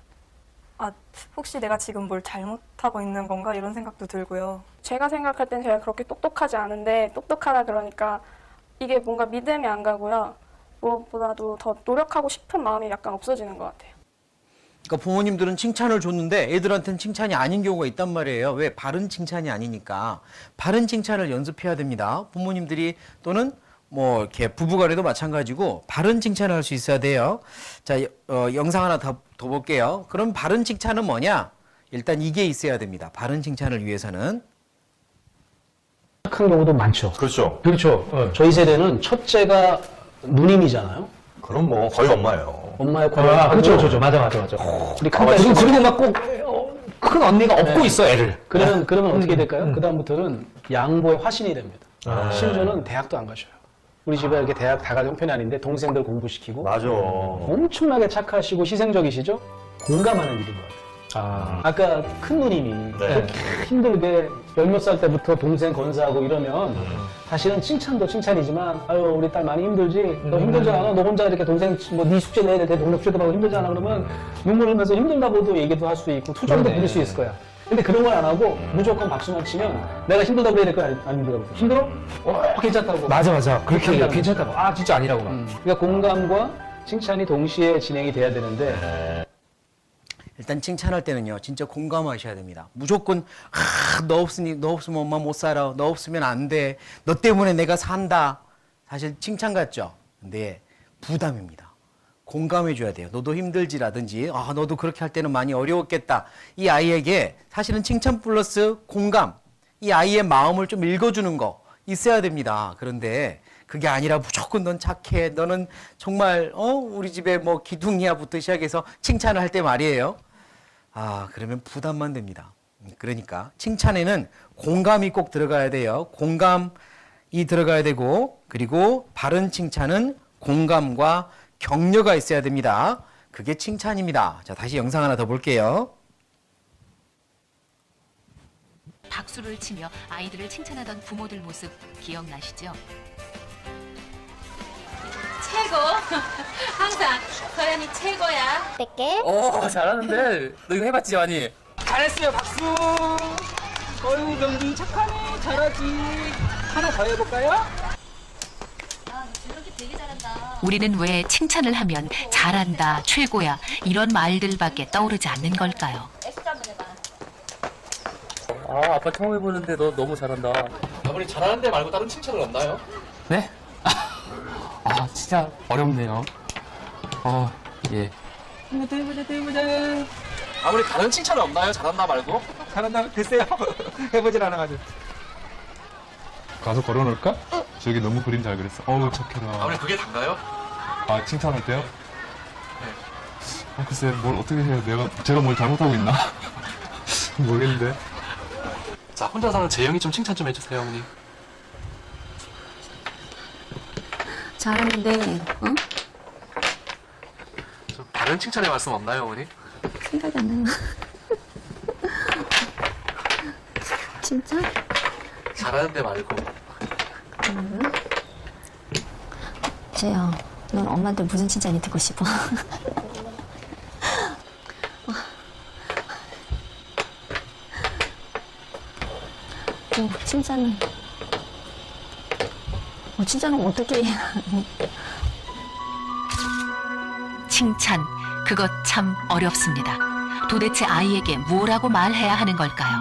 Speaker 10: 혹시 내가 지금 뭘 잘못하고 있는 건가 이런 생각도 들고요.
Speaker 8: 제가 생각할 땐 제가 그렇게 똑똑하지 않은데 똑똑하다 그러니까 이게 뭔가 믿음이 안 가고요. 무엇보다도 더 노력하고 싶은 마음이 약간 없어지는 것 같아요.
Speaker 1: 그러니까 부모님들은 칭찬을 줬는데 애들한테는 칭찬이 아닌 경우가 있단 말이에요. 왜? 바른 칭찬이 아니니까. 바른 칭찬을 연습해야 됩니다. 부모님들이 또는 뭐 이렇게 부부간에도 마찬가지고 바른 칭찬을 할 수 있어야 돼요. 자, 영상 하나 더 볼게요. 그럼 바른 칭찬은 뭐냐? 일단 이게 있어야 됩니다. 바른 칭찬을 위해서는
Speaker 11: 큰 경우도 많죠.
Speaker 5: 그렇죠.
Speaker 11: 그렇죠. 저희 세대는 첫째가 누님이잖아요.
Speaker 5: 그럼 뭐 거의 엄마예요.
Speaker 11: 엄마의 권위가 그렇죠. 맞아. 우리 그리고 막 꼭 큰 언니가 업고 있어 애를. 그러면 어떻게 될까요? 그 다음부터는 양보의 화신이 됩니다.
Speaker 5: 아.
Speaker 11: 심지어는 대학도 안 가셔요. 우리 집에 이렇게 대학 다 갈 형편이 아닌데 동생들 공부시키고
Speaker 5: 맞아.
Speaker 11: 엄청나게 착하시고 희생적이시죠? 공감하는 일인 것 같아요. 아까 큰 누님이
Speaker 5: 네.
Speaker 11: 그렇게 힘들게 열 몇 살 때부터 동생 건사하고 이러면 사실은 칭찬도 칭찬이지만 아유 우리 딸 많이 힘들지? 너 힘들지 않아? 너 혼자 이렇게 동생 뭐 네 숙제 내야 돼 동력 출급하고 힘들지 않아? 그러면 눈물 흘면서 힘들다고도 얘기도 할 수 있고 투정도 부릴 수 있을 거야. 근데 그런 걸 안 하고 무조건 박수만 치면 내가 힘들다고 해야 될 거야? 안 힘들다고? 힘들어? 괜찮다고.
Speaker 1: 맞아. 그렇게
Speaker 11: 공감이라고.
Speaker 1: 괜찮다고. 아, 진짜 아니라고.
Speaker 11: 그러니까 공감과 칭찬이 동시에 진행이 돼야 되는데
Speaker 1: 일단 칭찬할 때는요, 진짜 공감하셔야 됩니다. 무조건, 너 없으면 엄마 못 살아. 너 없으면 안 돼. 너 때문에 내가 산다. 사실 칭찬 같죠? 근데 부담입니다. 공감해줘야 돼요. 너도 힘들지라든지, 너도 그렇게 할 때는 많이 어려웠겠다. 이 아이에게 사실은 칭찬 플러스 공감, 이 아이의 마음을 좀 읽어주는 거 있어야 됩니다. 그런데 그게 아니라 무조건 넌 착해. 너는 정말, 우리 집에 뭐 기둥이야부터 시작해서 칭찬을 할 때 말이에요. 그러면 부담만 됩니다. 그러니까 칭찬에는 공감이 꼭 들어가야 돼요. 공감이 들어가야 되고, 그리고 바른 칭찬은 공감과 격려가 있어야 됩니다. 그게 칭찬입니다. 자, 다시 영상 하나 더 볼게요.
Speaker 6: 박수를 치며 아이들을 칭찬하던 부모들 모습 기억나시죠?
Speaker 2: 최고. 항상 서연이 최고야. 뺄게.
Speaker 1: 잘하는데. 너 이거 해봤지, 많이?
Speaker 12: 잘했어요. 박수. 어유 경기 착하네. 잘하지. 하나 더 해볼까요?
Speaker 2: 아, 저렇게 되게 잘한다.
Speaker 6: 우리는 왜 칭찬을 하면 잘한다, 최고야 이런 말들밖에 떠오르지 않는 걸까요?
Speaker 2: 엑스트 한번 해봐.
Speaker 12: 아빠 처음 해보는데 너 너무 잘한다.
Speaker 11: 아버님 잘하는데 말고 다른 칭찬은 없나요?
Speaker 12: 네? 진짜 어렵네요. 예. 해보자.
Speaker 11: 아버님 다른 칭찬은 없나요? 잘한다 말고?
Speaker 12: 잘한다. 글쎄요. 해보질 않아가지고.
Speaker 13: 가서 걸어놓을까? 저기 너무 그림 잘 그렸어. 어우 착해라.
Speaker 11: 아버님 그게 단가요?
Speaker 13: 아 칭찬할 때요? 네. 글쎄 뭘 어떻게 해요? 제가 뭘 잘못하고 있나? 모르겠는데.
Speaker 11: 자 혼자 사는 재영이 좀 칭찬 좀 해주세요 어머니.
Speaker 3: 잘하는데,
Speaker 11: 좀 다른 칭찬의 말씀 없나요 어머니?
Speaker 3: 생각이 안 나요. 진짜?
Speaker 11: 잘하는데 말고.
Speaker 3: 재영, 넌 엄마한테 무슨 칭찬이 듣고 싶어? 칭찬은 어떻게 해야
Speaker 6: 칭찬, 그것 참 어렵습니다. 도대체 아이에게 뭐라고 말해야 하는 걸까요?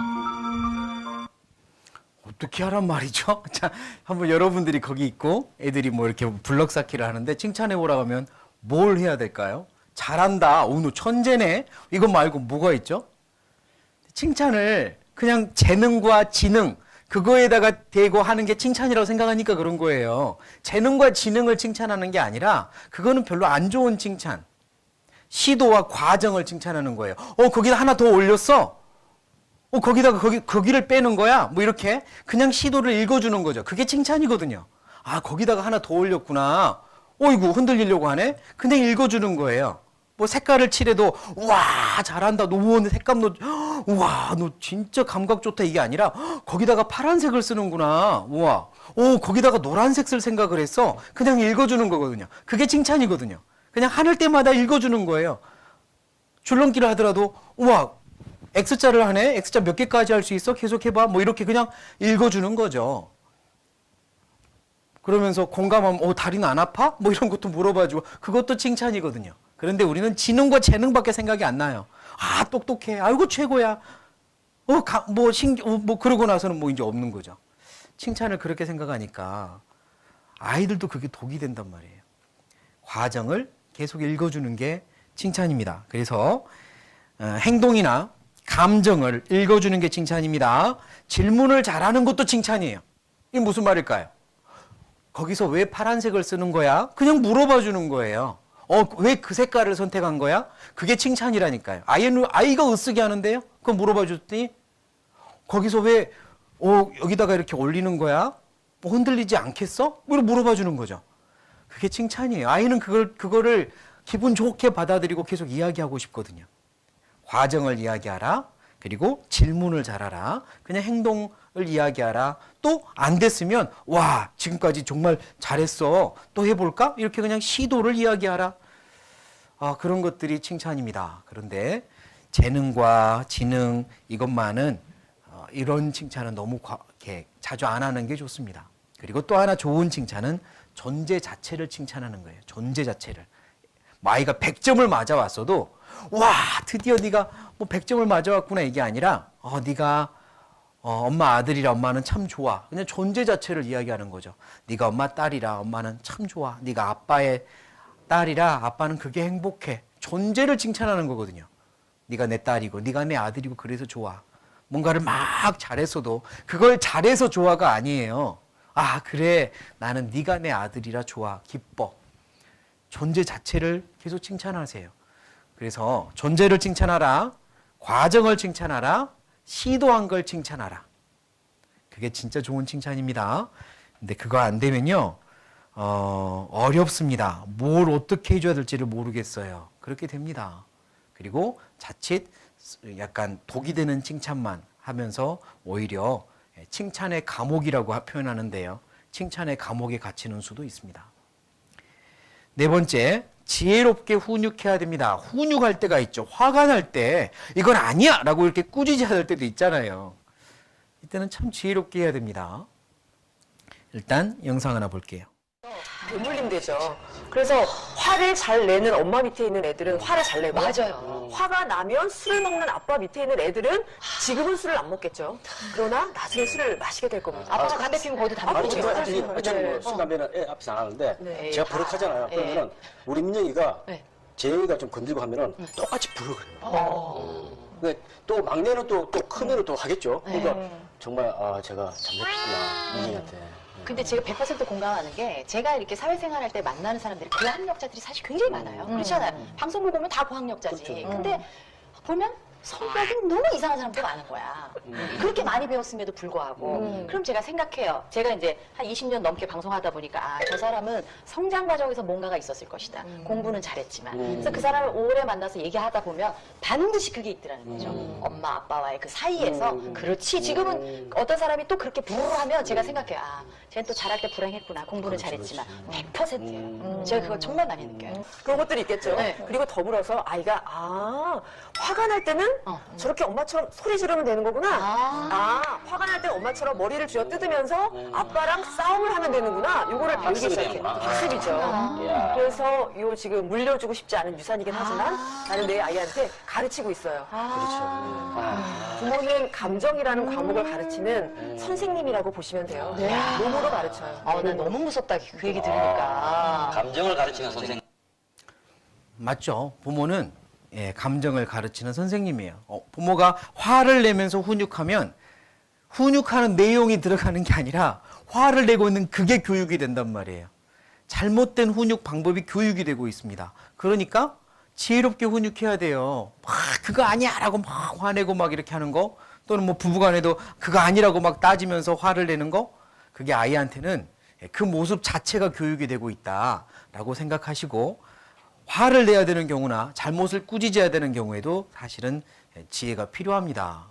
Speaker 1: 어떻게 하란 말이죠? 자, 한번 여러분들이 거기 있고 애들이 뭐 이렇게 블럭 쌓기를 하는데 칭찬해보라고 하면 뭘 해야 될까요? 잘한다. 너 천재네. 이거 말고 뭐가 있죠? 칭찬을 그냥 재능과 지능, 그거에다가 대고 하는 게 칭찬이라고 생각하니까 그런 거예요. 재능과 지능을 칭찬하는 게 아니라 그거는 별로 안 좋은 칭찬. 시도와 과정을 칭찬하는 거예요. 거기다 하나 더 올렸어. 거기다가 거기를 빼는 거야. 뭐 이렇게 그냥 시도를 읽어주는 거죠. 그게 칭찬이거든요. 거기다가 하나 더 올렸구나. 어이구 흔들리려고 하네. 그냥 읽어주는 거예요. 뭐 색깔을 칠해도 와 잘한다. 너 색감 너 진짜 감각 좋다 이게 아니라 거기다가 파란색을 쓰는구나. 우와. 거기다가 노란색 쓸 생각을 했어. 그냥 읽어주는 거거든요. 그게 칭찬이거든요. 그냥 하늘 때마다 읽어주는 거예요. 줄넘기를 하더라도 우와 X자를 하네. X자 몇 개까지 할 수 있어? 계속 해봐. 뭐 이렇게 그냥 읽어주는 거죠. 그러면서 공감하면 다리는 안 아파? 뭐 이런 것도 물어봐주고 그것도 칭찬이거든요. 그런데 우리는 지능과 재능밖에 생각이 안 나요. 똑똑해. 아이고 최고야. 뭐 그러고 나서는 뭐 이제 없는 거죠. 칭찬을 그렇게 생각하니까 아이들도 그게 독이 된단 말이에요. 과정을 계속 읽어주는 게 칭찬입니다. 그래서 행동이나 감정을 읽어주는 게 칭찬입니다. 질문을 잘하는 것도 칭찬이에요. 이게 무슨 말일까요? 거기서 왜 파란색을 쓰는 거야? 그냥 물어봐 주는 거예요. 왜 그 색깔을 선택한 거야? 그게 칭찬이라니까요. 아이가 으쓰게 하는데요? 그거 물어봐 줬더니 거기서 왜 여기다가 이렇게 올리는 거야? 뭐 흔들리지 않겠어? 뭐 물어봐 주는 거죠. 그게 칭찬이에요. 아이는 그거를 기분 좋게 받아들이고 계속 이야기하고 싶거든요. 과정을 이야기하라. 그리고 질문을 잘하라. 그냥 행동을 이야기하라. 또 안 됐으면 와 지금까지 정말 잘했어. 또 해볼까? 이렇게 그냥 시도를 이야기하라. 그런 것들이 칭찬입니다. 그런데 재능과 지능 이것만은 이런 칭찬은 너무 이렇게 자주 안 하는 게 좋습니다. 그리고 또 하나 좋은 칭찬은 존재 자체를 칭찬하는 거예요. 존재 자체를. 아이가 100점을 맞아왔어도 와 드디어 네가 뭐 100점을 맞아왔구나 이게 아니라 네가 엄마 아들이라 엄마는 참 좋아. 그냥 존재 자체를 이야기하는 거죠. 네가 엄마 딸이라 엄마는 참 좋아. 네가 아빠의 딸이라 아빠는 그게 행복해. 존재를 칭찬하는 거거든요. 네가 내 딸이고 네가 내 아들이고 그래서 좋아. 뭔가를 막 잘했어도 그걸 잘해서 좋아가 아니에요. 그래 나는 네가 내 아들이라 좋아. 기뻐. 존재 자체를 계속 칭찬하세요. 그래서 존재를 칭찬하라. 과정을 칭찬하라. 시도한 걸 칭찬하라. 그게 진짜 좋은 칭찬입니다. 근데 그거 안 되면요. 어렵습니다. 뭘 어떻게 해줘야 될지를 모르겠어요. 그렇게 됩니다. 그리고 자칫 약간 독이 되는 칭찬만 하면서 오히려 칭찬의 감옥이라고 표현하는데요. 칭찬의 감옥에 갇히는 수도 있습니다. 네 번째, 지혜롭게 훈육해야 됩니다. 훈육할 때가 있죠. 화가 날 때 이건 아니야 라고 이렇게 꾸짖어야 때도 있잖아요. 이때는 참 지혜롭게 해야 됩니다. 일단 영상 하나 볼게요.
Speaker 14: 대물림 되죠. 그래서 화를 잘 내는 엄마 밑에 있는 애들은 화를 잘 내고
Speaker 3: 맞아요.
Speaker 14: 화가 나면 술을 먹는 아빠 밑에 있는 애들은 지금은 술을 안 먹겠죠. 그러나 나중에 술을 마시게 될 겁니다.
Speaker 3: 아빠가 담배 피우면 거기도 담배 피우고
Speaker 15: 저는 술 담배는 애 앞에서 안 하는데 제가 버릇하잖아요. 그러면은 우리 민영이가 제 애가 좀 건들고 하면은 똑같이 부르거든요. 근데 또 막내는 또 크면은 또 하겠죠. 그러니까 정말 제가 잘못했구나 민영이한테.
Speaker 16: 근데 제가 100% 공감하는 게 제가 이렇게 사회생활할 때 만나는 사람들이 고학력자들이 사실 굉장히 많아요. 그렇잖아요. 방송국 보면 다 고학력자지.
Speaker 15: 그렇죠.
Speaker 16: 근데 보면 성격이 너무 이상한 사람도 많은 거야. 그렇게 많이 배웠음에도 불구하고. 그럼 제가 생각해요. 제가 이제 한 20년 넘게 방송하다 보니까 저 사람은 성장 과정에서 뭔가가 있었을 것이다. 공부는 잘했지만. 그래서 그 사람을 오래 만나서 얘기하다 보면 반드시 그게 있더라는 거죠. 엄마 아빠와의 그 사이에서. 그렇지. 지금은 어떤 사람이 또 그렇게 부르하면 제가 생각해요. 쟤는 또 잘할 때 불행했구나. 공부는 잘했지만. 100%예요. 제가 그걸 정말 많이 느껴요.
Speaker 14: 그런 것들이 있겠죠. 그리고 더불어서 아이가 화가 날 때는 저렇게 엄마처럼 소리 지르면 되는 거구나. 화가 날 때 엄마처럼 머리를 쥐어 뜯으면서 아빠랑 싸움을 하면 되는구나. 요거를 배우기 시작해. 학습이죠. 그래서 요 지금 물려주고 싶지 않은 유산이긴 하지만 나는 내 아이한테 가르치고 있어요. 부모는 감정이라는 과목을 가르치는 선생님이라고 보시면 돼요. 몸으로 가르쳐요.
Speaker 16: 난 너무 무섭다. 그 얘기 들으니까.
Speaker 17: 감정을 가르치는 선생님.
Speaker 1: 맞죠. 부모는 감정을 가르치는 선생님이에요. 부모가 화를 내면서 훈육하면 훈육하는 내용이 들어가는 게 아니라 화를 내고 있는 그게 교육이 된단 말이에요. 잘못된 훈육 방법이 교육이 되고 있습니다. 그러니까 지혜롭게 훈육해야 돼요. 막 그거 아니야 라고 막 화내고 막 이렇게 하는 거, 또는 뭐 부부간에도 그거 아니라고 막 따지면서 화를 내는 거, 그게 아이한테는 그 모습 자체가 교육이 되고 있다라고 생각하시고, 화를 내야 되는 경우나 잘못을 꾸짖어야 되는 경우에도 사실은 지혜가 필요합니다.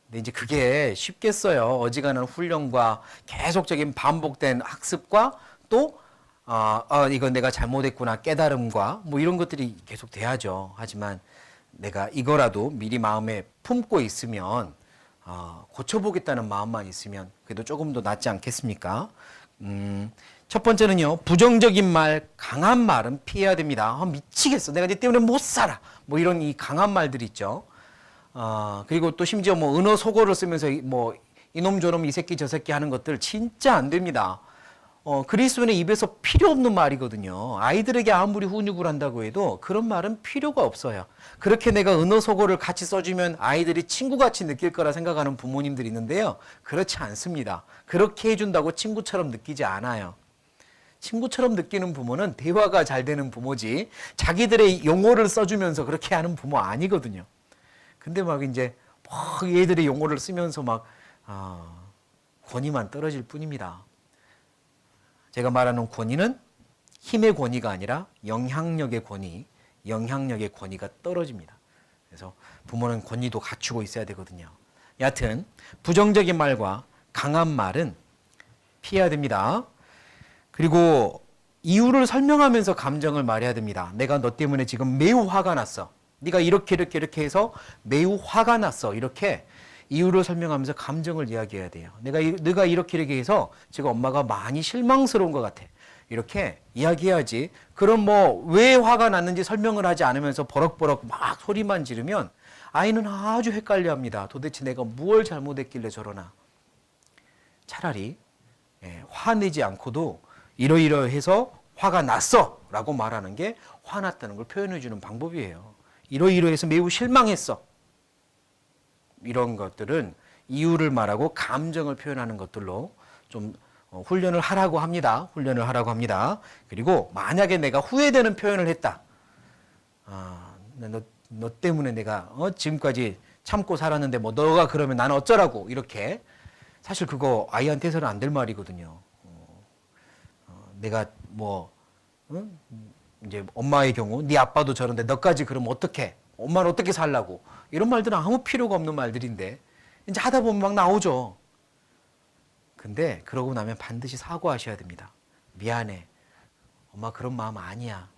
Speaker 1: 근데 이제 그게 쉽겠어요. 어지간한 훈련과 계속적인 반복된 학습과 또 이건 내가 잘못했구나 깨달음과 뭐 이런 것들이 계속 돼야죠. 하지만 내가 이거라도 미리 마음에 품고 있으면 고쳐보겠다는 마음만 있으면 그래도 조금 더 낫지 않겠습니까? 첫 번째는요, 부정적인 말, 강한 말은 피해야 됩니다. 미치겠어. 내가 네 때문에 못 살아. 뭐 이런 이 강한 말들이 있죠. 그리고 또 심지어 뭐 은어 속어를 쓰면서 뭐 이놈 저놈 이 새끼 저 새끼 하는 것들 진짜 안 됩니다. 그리스도인의 입에서 필요 없는 말이거든요. 아이들에게 아무리 훈육을 한다고 해도 그런 말은 필요가 없어요. 그렇게 내가 은어 속어를 같이 써주면 아이들이 친구같이 느낄 거라 생각하는 부모님들이 있는데요. 그렇지 않습니다. 그렇게 해준다고 친구처럼 느끼지 않아요. 친구처럼 느끼는 부모는 대화가 잘 되는 부모지 자기들의 용어를 써주면서 그렇게 하는 부모 아니거든요. 근데 막 이제 막 얘들의 용어를 쓰면서 막 권위만 떨어질 뿐입니다. 제가 말하는 권위는 힘의 권위가 아니라 영향력의 권위가 떨어집니다. 그래서 부모는 권위도 갖추고 있어야 되거든요. 여하튼 부정적인 말과 강한 말은 피해야 됩니다. 그리고 이유를 설명하면서 감정을 말해야 됩니다. 내가 너 때문에 지금 매우 화가 났어. 네가 이렇게 해서 매우 화가 났어. 이렇게 이유를 설명하면서 감정을 이야기해야 돼요. 네가 이렇게 해서 지금 엄마가 많이 실망스러운 것 같아. 이렇게 이야기해야지. 그럼 뭐 왜 화가 났는지 설명을 하지 않으면서 버럭버럭 막 소리만 지르면 아이는 아주 헷갈려합니다. 도대체 내가 무엇을 잘못했길래 저러나. 차라리 화내지 않고도 이러이러해서 화가 났어 라고 말하는 게 화났다는 걸 표현해 주는 방법이에요. 이러이러해서 매우 실망했어. 이런 것들은 이유를 말하고 감정을 표현하는 것들로 좀 훈련을 하라고 합니다. 그리고 만약에 내가 후회되는 표현을 했다. 너 때문에 내가 지금까지 참고 살았는데 뭐 너가 그러면 나는 어쩌라고 이렇게. 사실 그거 아이한테서는 안 될 말이거든요. 내가 뭐 이제 엄마의 경우 네 아빠도 저런데 너까지 그러면 어떡해? 엄마는 어떻게 살라고? 이런 말들은 아무 필요가 없는 말들인데 이제 하다 보면 막 나오죠. 근데 그러고 나면 반드시 사과하셔야 됩니다. 미안해. 엄마 그런 마음 아니야.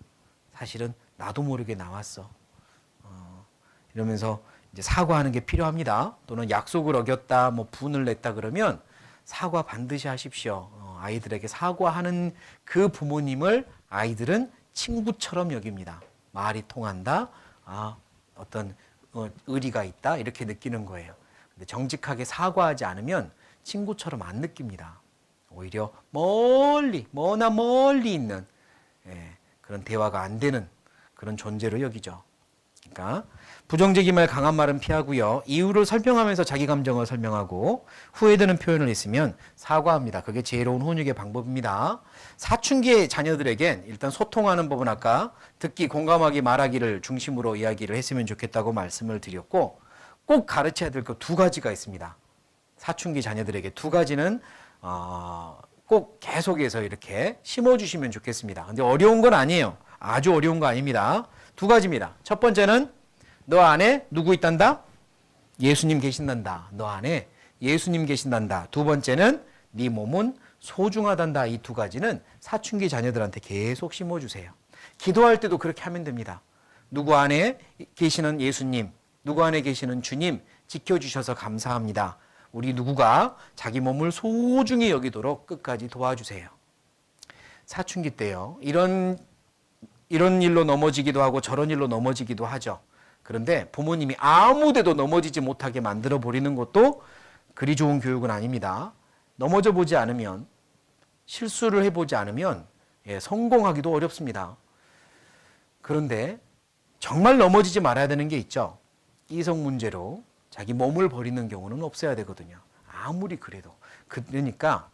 Speaker 1: 사실은 나도 모르게 나왔어. 이러면서 이제 사과하는 게 필요합니다. 또는 약속을 어겼다, 뭐 분을 냈다 그러면 사과 반드시 하십시오. 아이들에게 사과하는 그 부모님을 아이들은 친구처럼 여깁니다. 말이 통한다, 어떤 의리가 있다 이렇게 느끼는 거예요. 근데 정직하게 사과하지 않으면 친구처럼 안 느낍니다. 오히려 머나 멀리 있는 그런 대화가 안 되는 그런 존재로 여기죠. 그러니까 부정적인 말, 강한 말은 피하고요. 이유를 설명하면서 자기 감정을 설명하고 후회되는 표현을 했으면 사과합니다. 그게 지혜로운 훈육의 방법입니다. 사춘기의 자녀들에겐 일단 소통하는 법은 아까 듣기, 공감하기, 말하기를 중심으로 이야기를 했으면 좋겠다고 말씀을 드렸고 꼭 가르쳐야 될 것 두 가지가 있습니다. 사춘기 자녀들에게 두 가지는 꼭 계속해서 이렇게 심어주시면 좋겠습니다. 근데 어려운 건 아니에요. 아주 어려운 거 아닙니다. 두 가지입니다. 첫 번째는 너 안에 누구 있단다? 예수님 계신단다. 너 안에 예수님 계신단다. 두 번째는 네 몸은 소중하단다. 이 두 가지는 사춘기 자녀들한테 계속 심어주세요. 기도할 때도 그렇게 하면 됩니다. 누구 안에 계시는 예수님, 누구 안에 계시는 주님 지켜주셔서 감사합니다. 우리 누구가 자기 몸을 소중히 여기도록 끝까지 도와주세요. 사춘기 때요. 이런 일로 넘어지기도 하고 저런 일로 넘어지기도 하죠. 그런데 부모님이 아무 데도 넘어지지 못하게 만들어 버리는 것도 그리 좋은 교육은 아닙니다. 넘어져 보지 않으면, 실수를 해보지 않으면 성공하기도 어렵습니다. 그런데 정말 넘어지지 말아야 되는 게 있죠. 이성 문제로 자기 몸을 버리는 경우는 없어야 되거든요. 아무리 그래도. 그러니까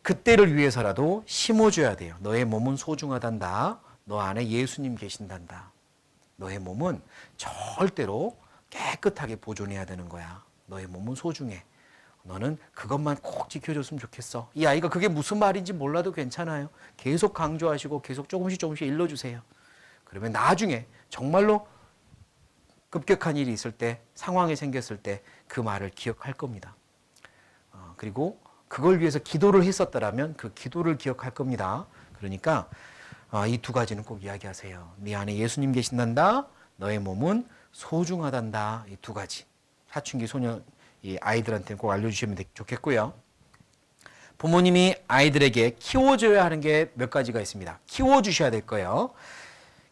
Speaker 1: 그때를 위해서라도 심어줘야 돼요. 너의 몸은 소중하단다. 너 안에 예수님 계신단다. 너의 몸은 절대로 깨끗하게 보존해야 되는 거야. 너의 몸은 소중해. 너는 그것만 꼭 지켜줬으면 좋겠어. 이 아이가 그게 무슨 말인지 몰라도 괜찮아요. 계속 강조하시고 계속 조금씩 일러주세요. 그러면 나중에 정말로 급격한 일이 있을 때, 상황이 생겼을 때 그 말을 기억할 겁니다. 그리고 그걸 위해서 기도를 했었더라면 그 기도를 기억할 겁니다. 그러니까 이 두 가지는 꼭 이야기하세요. 네 안에 예수님 계신단다. 너의 몸은 소중하단다. 이 두 가지. 사춘기 소년 이 아이들한테 꼭 알려주시면 좋겠고요. 부모님이 아이들에게 키워줘야 하는 게 몇 가지가 있습니다. 키워주셔야 될 거예요.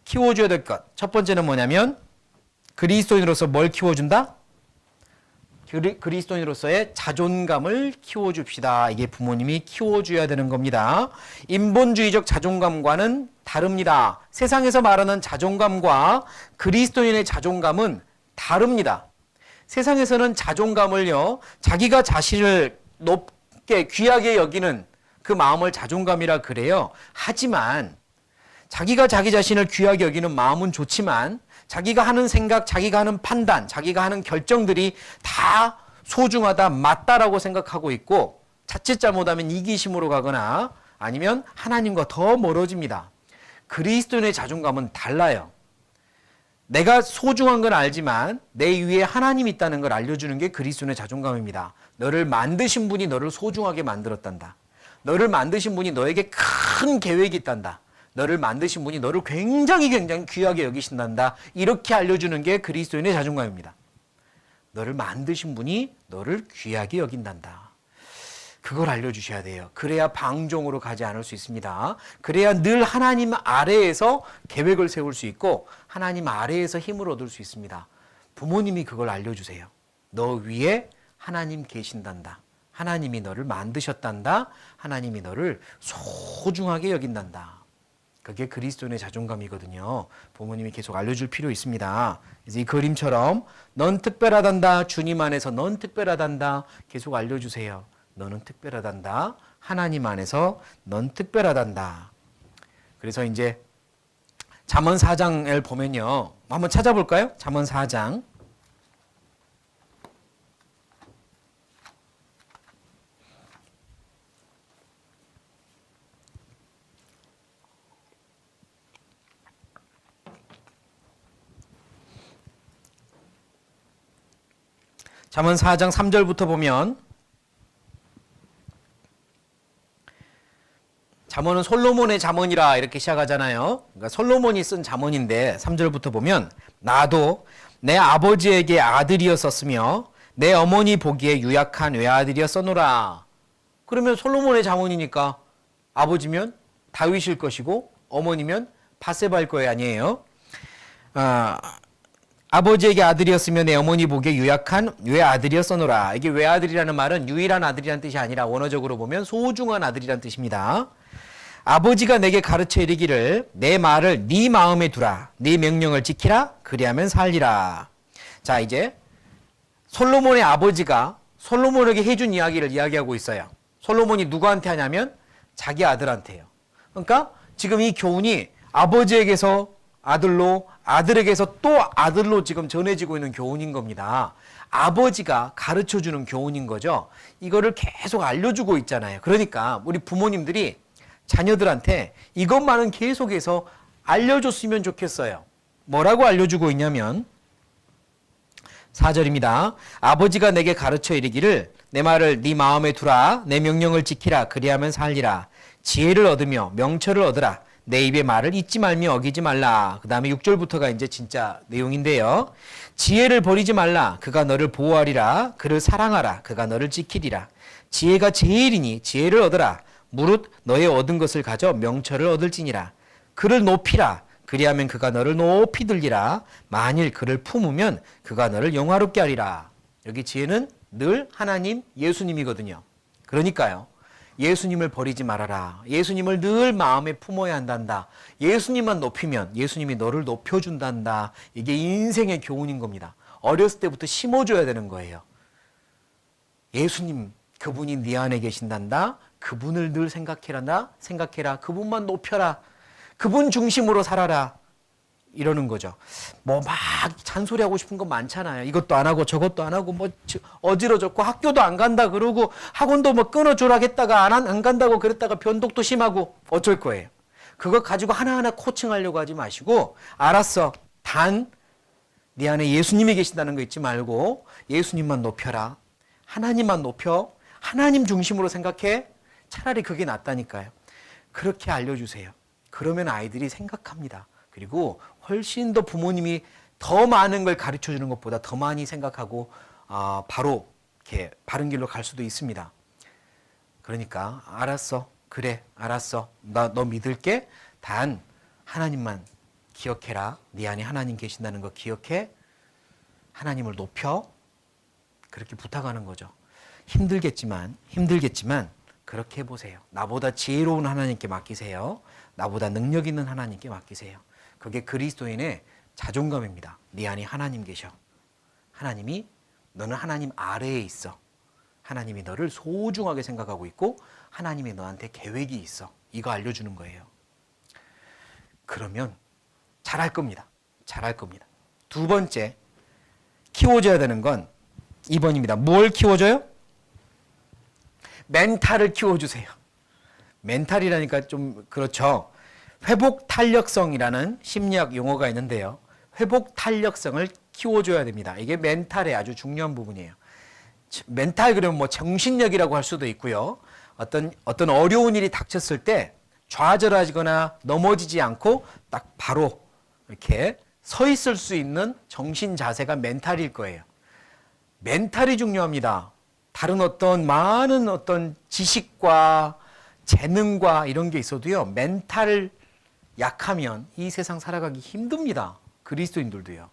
Speaker 1: 키워줘야 될 것. 첫 번째는 뭐냐면 그리스도인으로서 뭘 키워준다? 그리스도인으로서의 자존감을 키워줍시다. 이게 부모님이 키워줘야 되는 겁니다. 인본주의적 자존감과는 다릅니다. 세상에서 말하는 자존감과 그리스도인의 자존감은 다릅니다. 세상에서는 자존감을요, 자기가 자신을 높게 귀하게 여기는 그 마음을 자존감이라 그래요. 하지만 자기가 자기 자신을 귀하게 여기는 마음은 좋지만 자기가 하는 생각, 자기가 하는 판단, 자기가 하는 결정들이 다 소중하다, 맞다라고 생각하고 있고 자칫 잘못하면 이기심으로 가거나 아니면 하나님과 더 멀어집니다. 그리스도인의 자존감은 달라요. 내가 소중한 건 알지만 내 위에 하나님이 있다는 걸 알려주는 게 그리스도인의 자존감입니다. 너를 만드신 분이 너를 소중하게 만들었단다. 너를 만드신 분이 너에게 큰 계획이 있단다. 너를 만드신 분이 너를 굉장히 귀하게 여기신단다. 이렇게 알려주는 게 그리스도인의 자존감입니다. 너를 만드신 분이 너를 귀하게 여긴단다. 그걸 알려주셔야 돼요. 그래야 방종으로 가지 않을 수 있습니다. 그래야 늘 하나님 아래에서 계획을 세울 수 있고 하나님 아래에서 힘을 얻을 수 있습니다. 부모님이 그걸 알려주세요. 너 위에 하나님 계신단다. 하나님이 너를 만드셨단다. 하나님이 너를 소중하게 여긴단다. 그게 그리스도인의 자존감이거든요. 부모님이 계속 알려줄 필요 있습니다. 그래서 이 그림처럼 넌 특별하단다. 주님 안에서 넌 특별하단다. 계속 알려주세요. 너는 특별하단다. 하나님 안에서 넌 특별하단다. 그래서 이제 잠언 4장을 보면요. 한번 찾아볼까요? 잠언 4장. 잠언 4장 3절부터 보면 잠언은 솔로몬의 잠언이라 이렇게 시작하잖아요. 그러니까 솔로몬이 쓴 잠언인데 3절부터 보면 나도 내 아버지에게 아들이었었으며 내 어머니 보기에 유약한 외아들이었었노라. 그러면 솔로몬의 잠언이니까 아버지면 다윗일 것이고 어머니면 바세바일 거예요, 아니에요? 아버지에게 아들이었으며 내 어머니 보기에 유약한 외아들이었었노라. 이게 외아들이라는 말은 유일한 아들이라는 뜻이 아니라 원어적으로 보면 소중한 아들이라는 뜻입니다. 아버지가 내게 가르쳐 이르기를 내 말을 네 마음에 두라. 네 명령을 지키라. 그리하면 살리라. 자, 이제 솔로몬의 아버지가 솔로몬에게 해준 이야기를 이야기하고 있어요. 솔로몬이 누구한테 하냐면 자기 아들한테요. 그러니까 지금 이 교훈이 아버지에게서 아들로, 아들에게서 또 아들로 지금 전해지고 있는 교훈인 겁니다. 아버지가 가르쳐주는 교훈인 거죠. 이거를 계속 알려주고 있잖아요. 그러니까 우리 부모님들이 자녀들한테 이것만은 계속해서 알려줬으면 좋겠어요. 뭐라고 알려주고 있냐면 4절입니다. 아버지가 내게 가르쳐 이르기를 내 말을 네 마음에 두라. 내 명령을 지키라. 그리하면 살리라. 지혜를 얻으며 명철을 얻으라. 내 입의 말을 잊지 말며 어기지 말라. 그 다음에 6절부터가 이제 진짜 내용인데요. 지혜를 버리지 말라. 그가 너를 보호하리라. 그를 사랑하라. 그가 너를 지키리라. 지혜가 제일이니 지혜를 얻으라. 무릇 너의 얻은 것을 가져 명철을 얻을지니라. 그를 높이라. 그리하면 그가 너를 높이 들리라. 만일 그를 품으면 그가 너를 영화롭게 하리라. 여기 지혜는 늘 하나님, 예수님이거든요. 그러니까요. 예수님을 버리지 말아라. 예수님을 늘 마음에 품어야 한단다. 예수님만 높이면 예수님이 너를 높여준단다. 이게 인생의 교훈인 겁니다. 어렸을 때부터 심어줘야 되는 거예요. 예수님, 그분이 네 안에 계신단다. 그분을 늘 생각해라. 그분만 높여라. 그분 중심으로 살아라. 이러는 거죠. 뭐 막 잔소리하고 싶은 건 많잖아요. 이것도 안 하고 저것도 안 하고 뭐 어지러졌고 학교도 안 간다 그러고 학원도 뭐 끊어주라 했다가 안 간다고 그랬다가 변덕도 심하고 어쩔 거예요. 그거 가지고 하나하나 코칭하려고 하지 마시고 알았어. 단 네 안에 예수님이 계신다는 거 잊지 말고 예수님만 높여라. 하나님만 높여. 하나님 중심으로 생각해. 차라리 그게 낫다니까요. 그렇게 알려주세요. 그러면 아이들이 생각합니다. 그리고 훨씬 더 부모님이 더 많은 걸 가르쳐 주는 것보다 더 많이 생각하고 바로 이렇게 바른 길로 갈 수도 있습니다. 그러니까 알았어. 그래. 알았어. 너 믿을게. 단 하나님만 기억해라. 네 안에 하나님 계신다는 거 기억해. 하나님을 높여. 그렇게 부탁하는 거죠. 힘들겠지만 그렇게 해보세요. 나보다 지혜로운 하나님께 맡기세요. 나보다 능력 있는 하나님께 맡기세요. 그게 그리스도인의 자존감입니다. 네 안에 하나님 계셔. 하나님이 너는 하나님 아래에 있어. 하나님이 너를 소중하게 생각하고 있고 하나님이 너한테 계획이 있어. 이거 알려주는 거예요. 그러면 잘할 겁니다. 잘할 겁니다. 두 번째, 키워줘야 되는 건 2번입니다. 뭘 키워줘요? 멘탈을 키워주세요. 멘탈이라니까 좀 그렇죠. 회복 탄력성이라는 심리학 용어가 있는데요. 회복 탄력성을 키워줘야 됩니다. 이게 멘탈의 아주 중요한 부분이에요. 멘탈 그러면 뭐 정신력이라고 할 수도 있고요. 어떤 어려운 일이 닥쳤을 때 좌절하거나 넘어지지 않고 딱 바로 이렇게 서 있을 수 있는 정신 자세가 멘탈일 거예요. 멘탈이 중요합니다. 다른 많은 지식과 재능과 이런 게 있어도요, 멘탈 약하면 이 세상 살아가기 힘듭니다. 그리스도인들도요.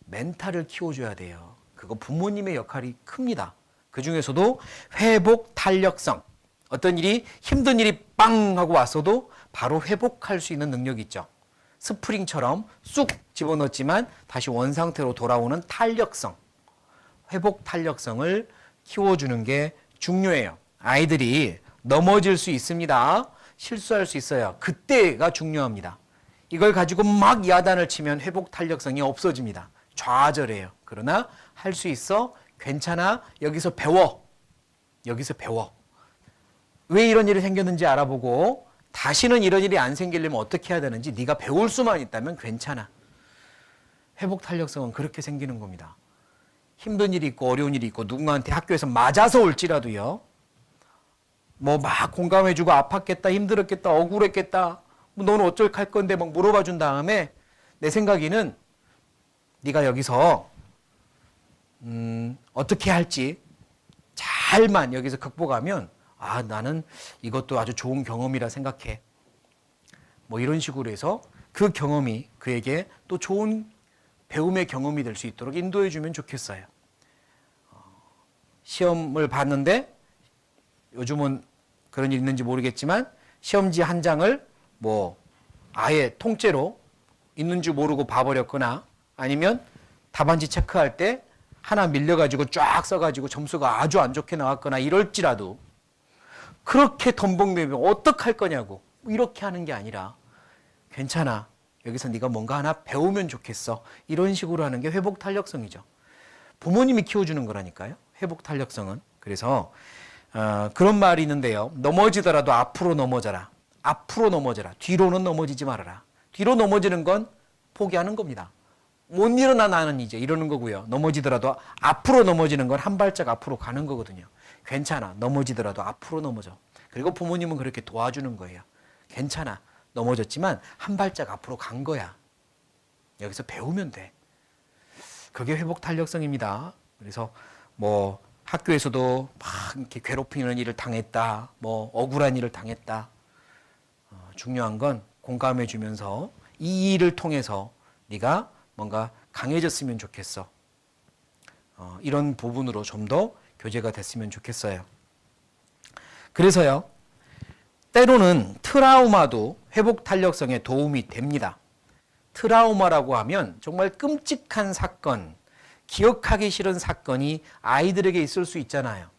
Speaker 1: 멘탈을 키워줘야 돼요. 그거 부모님의 역할이 큽니다. 그 중에서도 회복 탄력성. 어떤 일이 힘든 일이 빵 하고 왔어도 바로 회복할 수 있는 능력이 있죠. 스프링처럼 쑥 집어넣었지만 다시 원상태로 돌아오는 탄력성. 회복 탄력성을 키워주는 게 중요해요. 아이들이 넘어질 수 있습니다. 실수할 수 있어요. 그때가 중요합니다. 이걸 가지고 막 야단을 치면 회복 탄력성이 없어집니다. 좌절해요. 그러나 할 수 있어. 괜찮아. 여기서 배워. 여기서 배워. 왜 이런 일이 생겼는지 알아보고 다시는 이런 일이 안 생기려면 어떻게 해야 되는지 네가 배울 수만 있다면 괜찮아. 회복 탄력성은 그렇게 생기는 겁니다. 힘든 일이 있고 어려운 일이 있고 누군가한테 학교에서 맞아서 올지라도요. 뭐 막 공감해주고 아팠겠다, 힘들었겠다, 억울했겠다. 뭐 너는 어쩔 할 건데 막 물어봐 준 다음에 내 생각에는 네가 여기서 어떻게 할지 잘만 여기서 극복하면 아, 나는 이것도 아주 좋은 경험이라 생각해. 뭐 이런 식으로 해서 그 경험이 그에게 또 좋은 배움의 경험이 될 수 있도록 인도해 주면 좋겠어요. 시험을 봤는데 요즘은 그런 일 있는지 모르겠지만 시험지 한 장을 뭐 아예 통째로 있는 줄 모르고 봐버렸거나 아니면 답안지 체크할 때 하나 밀려가지고 쫙 써가지고 점수가 아주 안 좋게 나왔거나 이럴지라도 그렇게 덤벙대면 어떡할 거냐고 이렇게 하는 게 아니라 괜찮아. 여기서 네가 뭔가 하나 배우면 좋겠어. 이런 식으로 하는 게 회복 탄력성이죠. 부모님이 키워주는 거라니까요. 회복 탄력성은. 그래서 그런 말이 있는데요. 넘어지더라도 앞으로 넘어져라. 앞으로 넘어져라. 뒤로는 넘어지지 말아라. 뒤로 넘어지는 건 포기하는 겁니다. 못 일어나 나는 이제 이러는 거고요. 넘어지더라도 앞으로 넘어지는 건 한 발짝 앞으로 가는 거거든요. 괜찮아. 넘어지더라도 앞으로 넘어져. 그리고 부모님은 그렇게 도와주는 거예요. 괜찮아. 넘어졌지만 한 발짝 앞으로 간 거야. 여기서 배우면 돼. 그게 회복 탄력성입니다. 그래서 뭐 학교에서도 막 이렇게 괴롭히는 일을 당했다. 뭐 억울한 일을 당했다. 중요한 건 공감해 주면서 이 일을 통해서 네가 뭔가 강해졌으면 좋겠어. 이런 부분으로 좀 더 교제가 됐으면 좋겠어요. 그래서요. 때로는 트라우마도 회복 탄력성에 도움이 됩니다. 트라우마라고 하면 정말 끔찍한 사건, 기억하기 싫은 사건이 아이들에게 있을 수 있잖아요.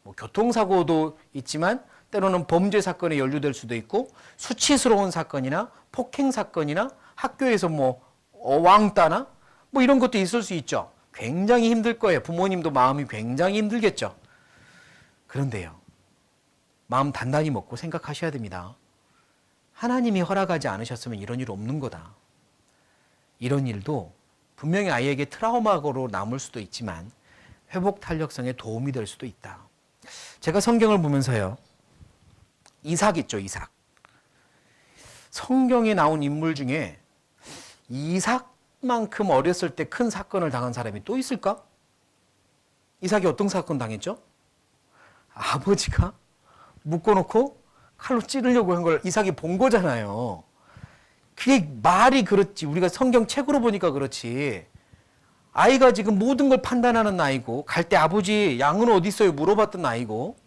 Speaker 1: 뭐 교통사고도 있지만 때로는 범죄 사건에 연루될 수도 있고 수치스러운 사건이나 폭행 사건이나 학교에서 뭐 왕따나 뭐 이런 것도 있을 수 있죠. 굉장히 힘들 거예요. 부모님도 마음이 굉장히 힘들겠죠. 그런데요. 마음 단단히 먹고 생각하셔야 됩니다. 하나님이 허락하지 않으셨으면 이런 일 없는 거다. 이런 일도 분명히 아이에게 트라우마로 남을 수도 있지만 회복 탄력성에 도움이 될 수도 있다. 제가 성경을 보면서요. 이삭 있죠, 이삭. 성경에 나온 인물 중에 이삭만큼 어렸을 때 큰 사건을 당한 사람이 또 있을까? 이삭이 어떤 사건 당했죠? 아버지가 묶어놓고 칼로 찌르려고 한 걸 이삭이 본 거잖아요. 그게 말이 그렇지. 우리가 성경 책으로 보니까 그렇지. 아이가 지금 모든 걸 판단하는 나이고 갈 때 아버지 양은 어디 있어요? 물어봤던 나이고.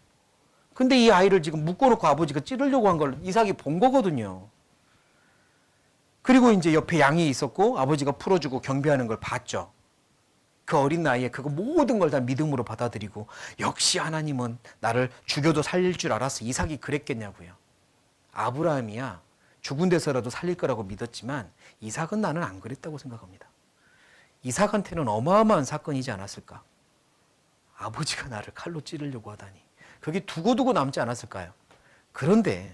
Speaker 1: 근데 이 아이를 지금 묶어놓고 아버지가 찌르려고 한 걸 이삭이 본 거거든요. 그리고 이제 옆에 양이 있었고 아버지가 풀어주고 경배하는 걸 봤죠. 그 어린 나이에 그거 모든 걸 다 믿음으로 받아들이고 역시 하나님은 나를 죽여도 살릴 줄 알았어. 이삭이 그랬겠냐고요. 아브라함이야 죽은 데서라도 살릴 거라고 믿었지만 이삭은 나는 안 그랬다고 생각합니다. 이삭한테는 어마어마한 사건이지 않았을까. 아버지가 나를 칼로 찌르려고 하다니. 그게 두고두고 남지 않았을까요? 그런데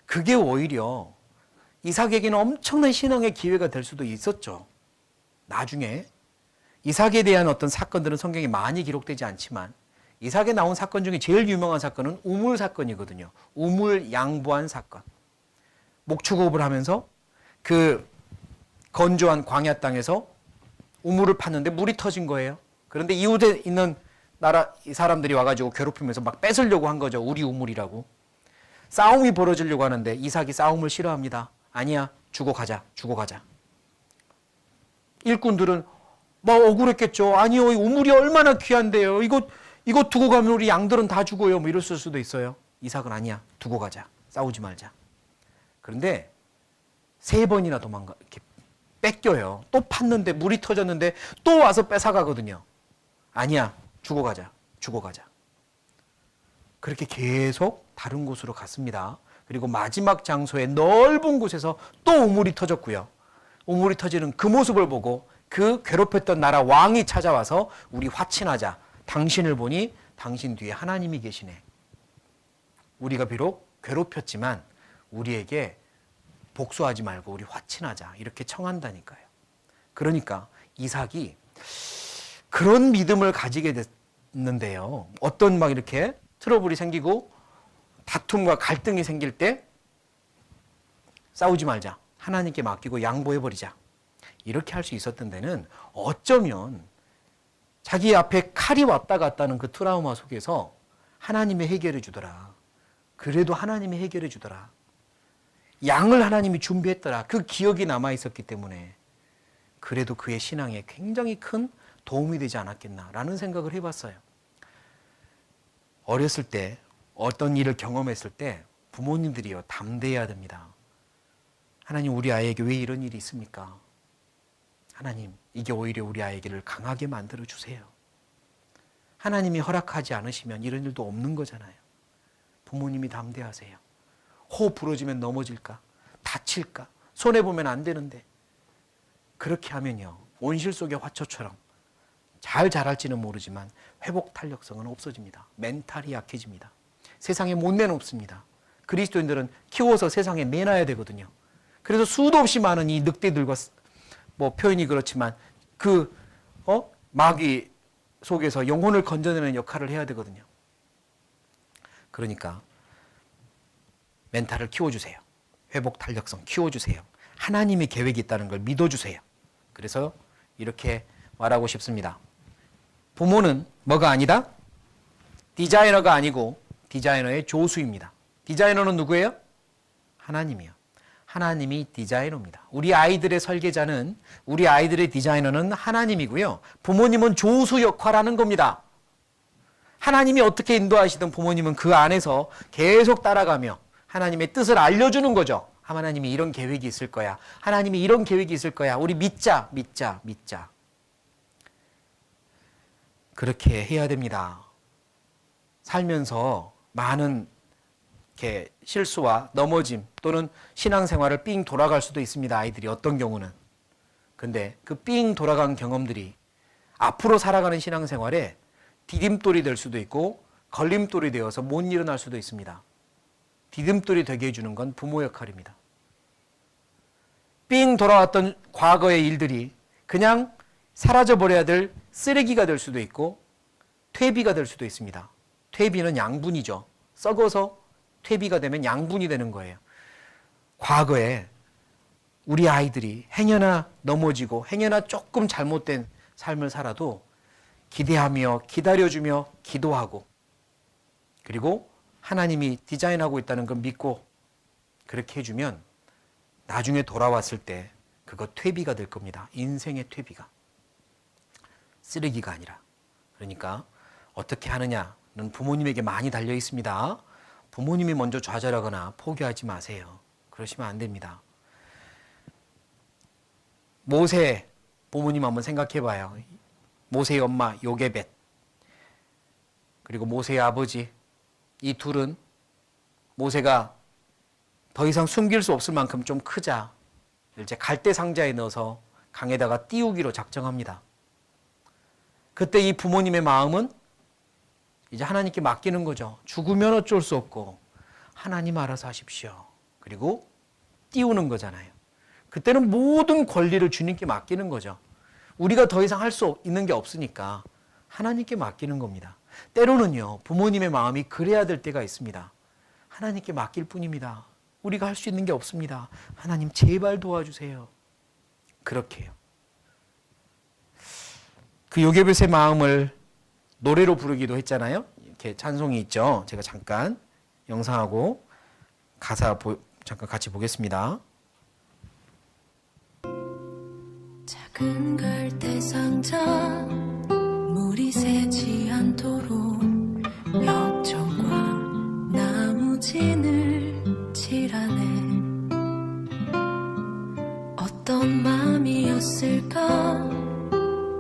Speaker 1: 그게 오히려 이삭에게는 엄청난 신앙의 기회가 될 수도 있었죠. 나중에 이삭에 대한 어떤 사건들은 성경에 많이 기록되지 않지만 이삭에 나온 사건 중에 제일 유명한 사건은 우물 사건이거든요. 우물 양보한 사건. 목축업을 하면서 그 건조한 광야 땅에서 우물을 팠는데 물이 터진 거예요. 그런데 이웃에 있는 나라 이 사람들이 와가지고 괴롭히면서 막 뺏으려고 한 거죠. 우리 우물이라고. 싸움이 벌어지려고 하는데 이삭이 싸움을 싫어합니다. 아니야, 주고 가자, 주고 가자. 일꾼들은 막 억울했겠죠. 아니요, 이 우물이 얼마나 귀한데요. 이거 두고 가면 우리 양들은 다 죽어요. 뭐 이랬을 수도 있어요. 이삭은 아니야, 두고 가자, 싸우지 말자. 그런데 3번이나 이렇게 뺏겨요. 또 팠는데 물이 터졌는데 또 와서 뺏어가거든요. 아니야, 주고 가자, 주고 가자. 그렇게 계속 다른 곳으로 갔습니다. 그리고 마지막 장소의 넓은 곳에서 또 우물이 터졌고요. 우물이 터지는 그 모습을 보고 그 괴롭혔던 나라 왕이 찾아와서 우리 화친하자. 당신을 보니 당신 뒤에 하나님이 계시네. 우리가 비록 괴롭혔지만 우리에게 복수하지 말고 우리 화친하자. 이렇게 청한다니까요. 그러니까 이삭이 그런 믿음을 가지게 됐는데요. 어떤 막 이렇게 트러블이 생기고 다툼과 갈등이 생길 때 싸우지 말자. 하나님께 맡기고 양보해버리자. 이렇게 할 수 있었던 데는 어쩌면 자기 앞에 칼이 왔다 갔다는 그 트라우마 속에서 하나님이 해결해 주더라. 그래도 하나님이 해결해 주더라. 양을 하나님이 준비했더라. 그 기억이 남아 있었기 때문에 그래도 그의 신앙에 굉장히 큰 도움이 되지 않았겠나라는 생각을 해봤어요. 어렸을 때 어떤 일을 경험했을 때 부모님들이요 담대해야 됩니다. 하나님, 우리 아이에게 왜 이런 일이 있습니까? 하나님, 이게 오히려 우리 아이를 강하게 만들어 주세요. 하나님이 허락하지 않으시면 이런 일도 없는 거잖아요. 부모님이 담대하세요. 호흡 부러지면 넘어질까? 다칠까? 손해보면 안 되는데. 그렇게 하면요, 온실 속의 화초처럼 잘 자랄지는 모르지만 회복 탄력성은 없어집니다. 멘탈이 약해집니다. 세상에 못 내놓습니다. 그리스도인들은 키워서 세상에 내놔야 되거든요. 그래서 수도 없이 많은 이 늑대들과 뭐 표현이 그렇지만 그 마귀 속에서 영혼을 건져내는 역할을 해야 되거든요. 그러니까 멘탈을 키워주세요. 회복 탄력성 키워주세요. 하나님의 계획이 있다는 걸 믿어주세요. 그래서 이렇게 말하고 싶습니다. 부모는 뭐가 아니다? 디자이너가 아니고 디자이너의 조수입니다. 디자이너는 누구예요? 하나님이요. 하나님이 디자이너입니다. 우리 아이들의 설계자는, 우리 아이들의 디자이너는 하나님이고요. 부모님은 조수 역할하는 겁니다. 하나님이 어떻게 인도하시든 부모님은 그 안에서 계속 따라가며 하나님의 뜻을 알려주는 거죠. 하나님이 이런 계획이 있을 거야. 하나님이 이런 계획이 있을 거야. 우리 믿자, 믿자, 믿자. 그렇게 해야 됩니다. 살면서 많은 이렇게 실수와 넘어짐 또는 신앙생활을 삥 돌아갈 수도 있습니다. 아이들이 어떤 경우는. 근데 그 삥 돌아간 경험들이 앞으로 살아가는 신앙생활에 디딤돌이 될 수도 있고 걸림돌이 되어서 못 일어날 수도 있습니다. 디딤돌이 되게 해주는 건 부모 역할입니다. 삥 돌아왔던 과거의 일들이 그냥 사라져버려야 될 쓰레기가 될 수도 있고 퇴비가 될 수도 있습니다. 퇴비는 양분이죠. 썩어서 퇴비가 되면 양분이 되는 거예요. 과거에 우리 아이들이 행여나 넘어지고 행여나 조금 잘못된 삶을 살아도 기대하며 기다려주며 기도하고 그리고 하나님이 디자인하고 있다는 걸 믿고 그렇게 해주면 나중에 돌아왔을 때 그거 퇴비가 될 겁니다. 인생의 퇴비가. 쓰레기가 아니라. 그러니까 어떻게 하느냐는 부모님에게 많이 달려 있습니다. 부모님이 먼저 좌절하거나 포기하지 마세요. 그러시면 안 됩니다. 모세 부모님 한번 생각해 봐요. 모세의 엄마 요게벳 그리고 모세의 아버지 이 둘은 모세가 더 이상 숨길 수 없을 만큼 좀 크자 이제 갈대 상자에 넣어서 강에다가 띄우기로 작정합니다. 그때 이 부모님의 마음은 이제 하나님께 맡기는 거죠. 죽으면 어쩔 수 없고 하나님 알아서 하십시오. 그리고 띄우는 거잖아요. 그때는 모든 권리를 주님께 맡기는 거죠. 우리가 더 이상 할 수 있는 게 없으니까 하나님께 맡기는 겁니다. 때로는요, 부모님의 마음이 그래야 될 때가 있습니다. 하나님께 맡길 뿐입니다. 우리가 할 수 있는 게 없습니다. 하나님 제발 도와주세요. 그렇게 해요. 그 요게벳의 마음을 노래로 부르기도 했잖아요. 이렇게 찬송이 있죠. 제가 잠깐 영상하고 가사 잠깐 같이 보겠습니다.
Speaker 17: 작은 갈대 상자 물이 새지 않도록 벽정과 나무진을 칠하네. 어떤 마음이었을까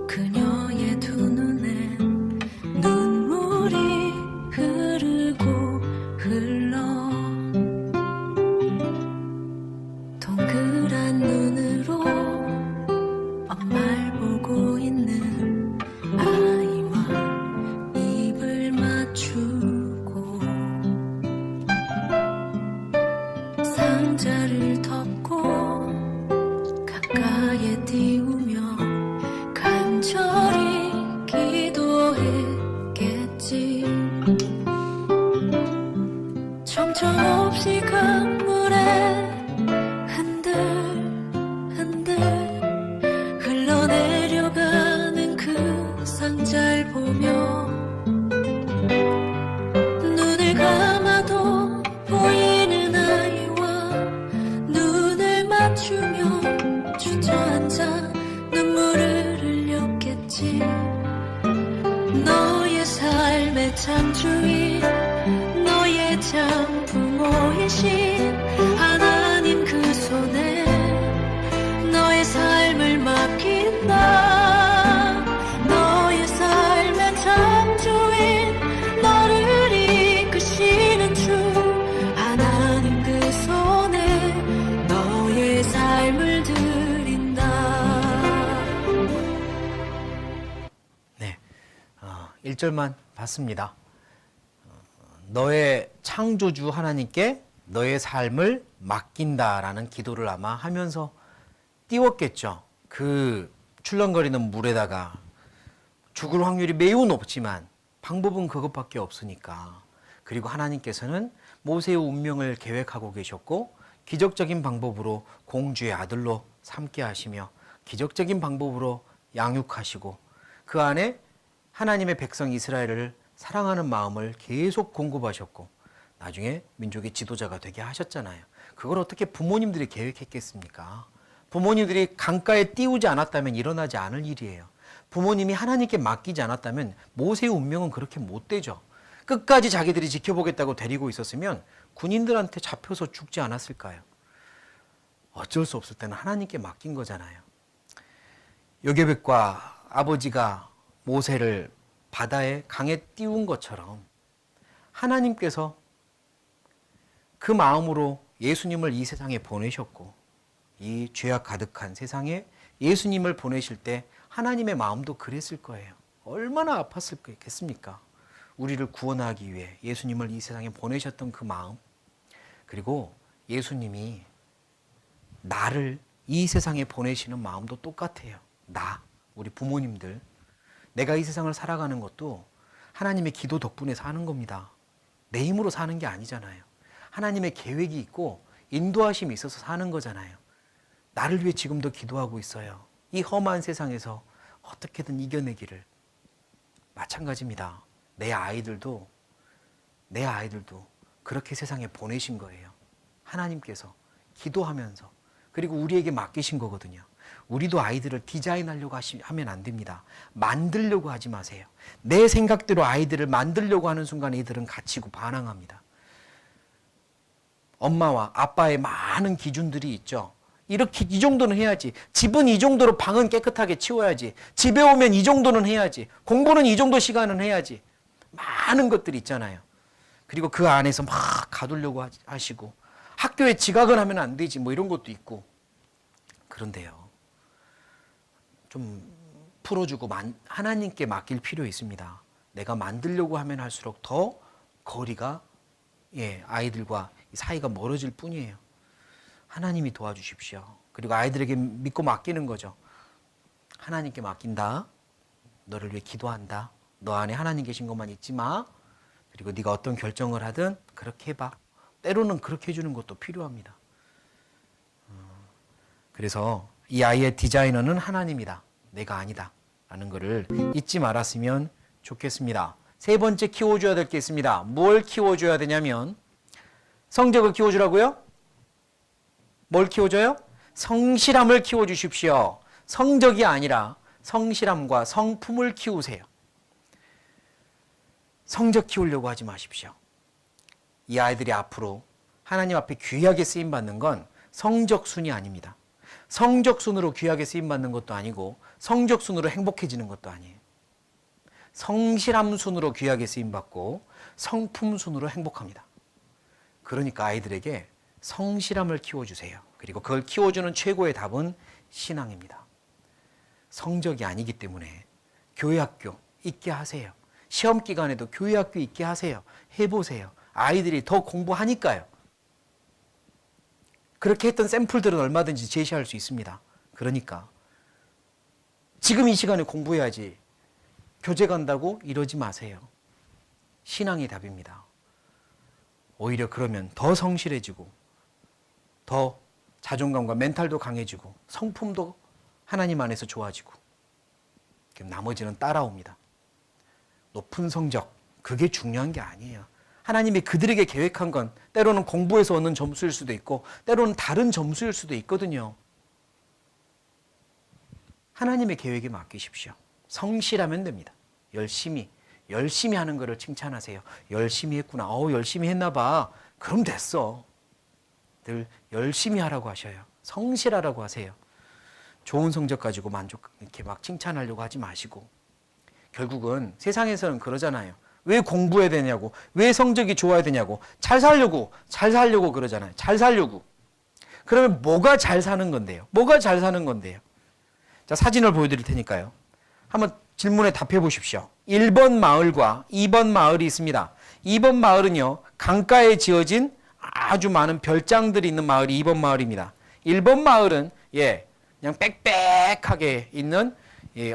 Speaker 17: 그녀의 두 눈엔 눈물이 흐르고 흘러 동그란 눈으로 엄마를 보고 있는 아이와 입을 맞추고 상자를 덮고 가까이에 띄우며 간절히 기도했겠지. 정처없이 강물에 흔들흔들 흘러내려가는 그 상자를 보며 눈을 감아도 보이는 아이와 눈을 맞추며 주저앉아 눈물을 흘렸겠지. 너의 삶의 창조인 너의 장부모이신 하나님 그 손에 너의 삶을 맡긴다. 너의 삶의 창조인 너를 이끄시는 주 하나님 그 손에 너의 삶을 드린다.
Speaker 1: 네, 1절만 봤습니다. 너의 창조주 하나님께 너의 삶을 맡긴다라는 기도를 아마 하면서 띄웠겠죠. 그 출렁거리는 물에다가 죽을 확률이 매우 높지만 방법은 그것밖에 없으니까. 그리고 하나님께서는 모세의 운명을 계획하고 계셨고 기적적인 방법으로 공주의 아들로 삼게 하시며 기적적인 방법으로 양육하시고 그 안에 하나님의 백성 이스라엘을 사랑하는 마음을 계속 공급하셨고 나중에 민족의 지도자가 되게 하셨잖아요. 그걸 어떻게 부모님들이 계획했겠습니까? 부모님들이 강가에 띄우지 않았다면 일어나지 않을 일이에요. 부모님이 하나님께 맡기지 않았다면 모세의 운명은 그렇게 못 되죠. 끝까지 자기들이 지켜보겠다고 데리고 있었으면 군인들한테 잡혀서 죽지 않았을까요? 어쩔 수 없을 때는 하나님께 맡긴 거잖아요. 요게벳과 아버지가 모세를 바다에 강에 띄운 것처럼 하나님께서 그 마음으로 예수님을 이 세상에 보내셨고 이 죄악 가득한 세상에 예수님을 보내실 때 하나님의 마음도 그랬을 거예요. 얼마나 아팠을겠습니까? 우리를 구원하기 위해 예수님을 이 세상에 보내셨던 그 마음, 그리고 예수님이 나를 이 세상에 보내시는 마음도 똑같아요. 우리 부모님들, 내가 이 세상을 살아가는 것도 하나님의 기도 덕분에 사는 겁니다. 내 힘으로 사는 게 아니잖아요. 하나님의 계획이 있고 인도하심이 있어서 사는 거잖아요. 나를 위해 지금도 기도하고 있어요. 이 험한 세상에서 어떻게든 이겨내기를. 마찬가지입니다. 내 아이들도 그렇게 세상에 보내신 거예요. 하나님께서 기도하면서. 그리고 우리에게 맡기신 거거든요. 우리도 아이들을 디자인하려고 하면 안 됩니다. 만들려고 하지 마세요. 내 생각대로 아이들을 만들려고 하는 순간 애들은 갇히고 반항합니다. 엄마와 아빠의 많은 기준들이 있죠. 이렇게 이 정도는 해야지. 집은 이 정도로 방은 깨끗하게 치워야지. 집에 오면 이 정도는 해야지. 공부는 이 정도 시간은 해야지. 많은 것들이 있잖아요. 그리고 그 안에서 막 가두려고 하시고 학교에 지각은 하면 안 되지 뭐 이런 것도 있고. 그런데요, 좀 풀어주고 하나님께 맡길 필요 있습니다. 내가 만들려고 하면 할수록 더 거리가 아이들과 사이가 멀어질 뿐이에요. 하나님이 도와주십시오. 그리고 아이들에게 믿고 맡기는 거죠. 하나님께 맡긴다. 너를 위해 기도한다. 너 안에 하나님 계신 것만 잊지 마. 그리고 네가 어떤 결정을 하든 그렇게 해봐. 때로는 그렇게 해주는 것도 필요합니다. 그래서 이 아이의 디자이너는 하나님이다. 내가 아니다. 라는 것을 잊지 말았으면 좋겠습니다. 세 번째 키워줘야 될 게 있습니다. 뭘 키워줘야 되냐면 성적을 키워주라고요? 뭘 키워줘요? 성실함을 키워주십시오. 성적이 아니라 성실함과 성품을 키우세요. 성적 키우려고 하지 마십시오. 이 아이들이 앞으로 하나님 앞에 귀하게 쓰임받는 건 성적순이 아닙니다. 성적순으로 귀하게 쓰임받는 것도 아니고 성적순으로 행복해지는 것도 아니에요. 성실함순으로 귀하게 쓰임받고 성품순으로 행복합니다. 그러니까 아이들에게 성실함을 키워주세요. 그리고 그걸 키워주는 최고의 답은 신앙입니다. 성적이 아니기 때문에 교회 학교 있게 하세요. 시험 기간에도 교회 학교 있게 하세요. 해보세요. 아이들이 더 공부하니까요. 그렇게 했던 샘플들은 얼마든지 제시할 수 있습니다. 그러니까 지금 이 시간에 공부해야지 교재 간다고 이러지 마세요. 신앙이 답입니다. 오히려 그러면 더 성실해지고 더 자존감과 멘탈도 강해지고 성품도 하나님 안에서 좋아지고 그럼 나머지는 따라옵니다. 높은 성적, 그게 중요한 게 아니에요. 하나님이 그들에게 계획한 건 때로는 공부에서 얻는 점수일 수도 있고 때로는 다른 점수일 수도 있거든요. 하나님의 계획에 맡기십시오. 성실하면 됩니다. 열심히 하는 거를 칭찬하세요. 열심히 했구나. 열심히 했나 봐. 그럼 됐어. 늘 열심히 하라고 하셔요. 성실하라고 하세요. 좋은 성적 가지고 이렇게 막 칭찬하려고 하지 마시고. 결국은 세상에서는 그러잖아요. 왜 공부해야 되냐고, 왜 성적이 좋아야 되냐고, 잘 살려고 그러잖아요. 잘 살려고. 그러면 뭐가 잘 사는 건데요? 뭐가 잘 사는 건데요? 자, 사진을 보여드릴 테니까요. 한번 질문에 답해 보십시오. 1번 마을과 2번 마을이 있습니다. 2번 마을은요, 강가에 지어진 아주 많은 별장들이 있는 마을이 2번 마을입니다. 1번 마을은 그냥 빽빽하게 있는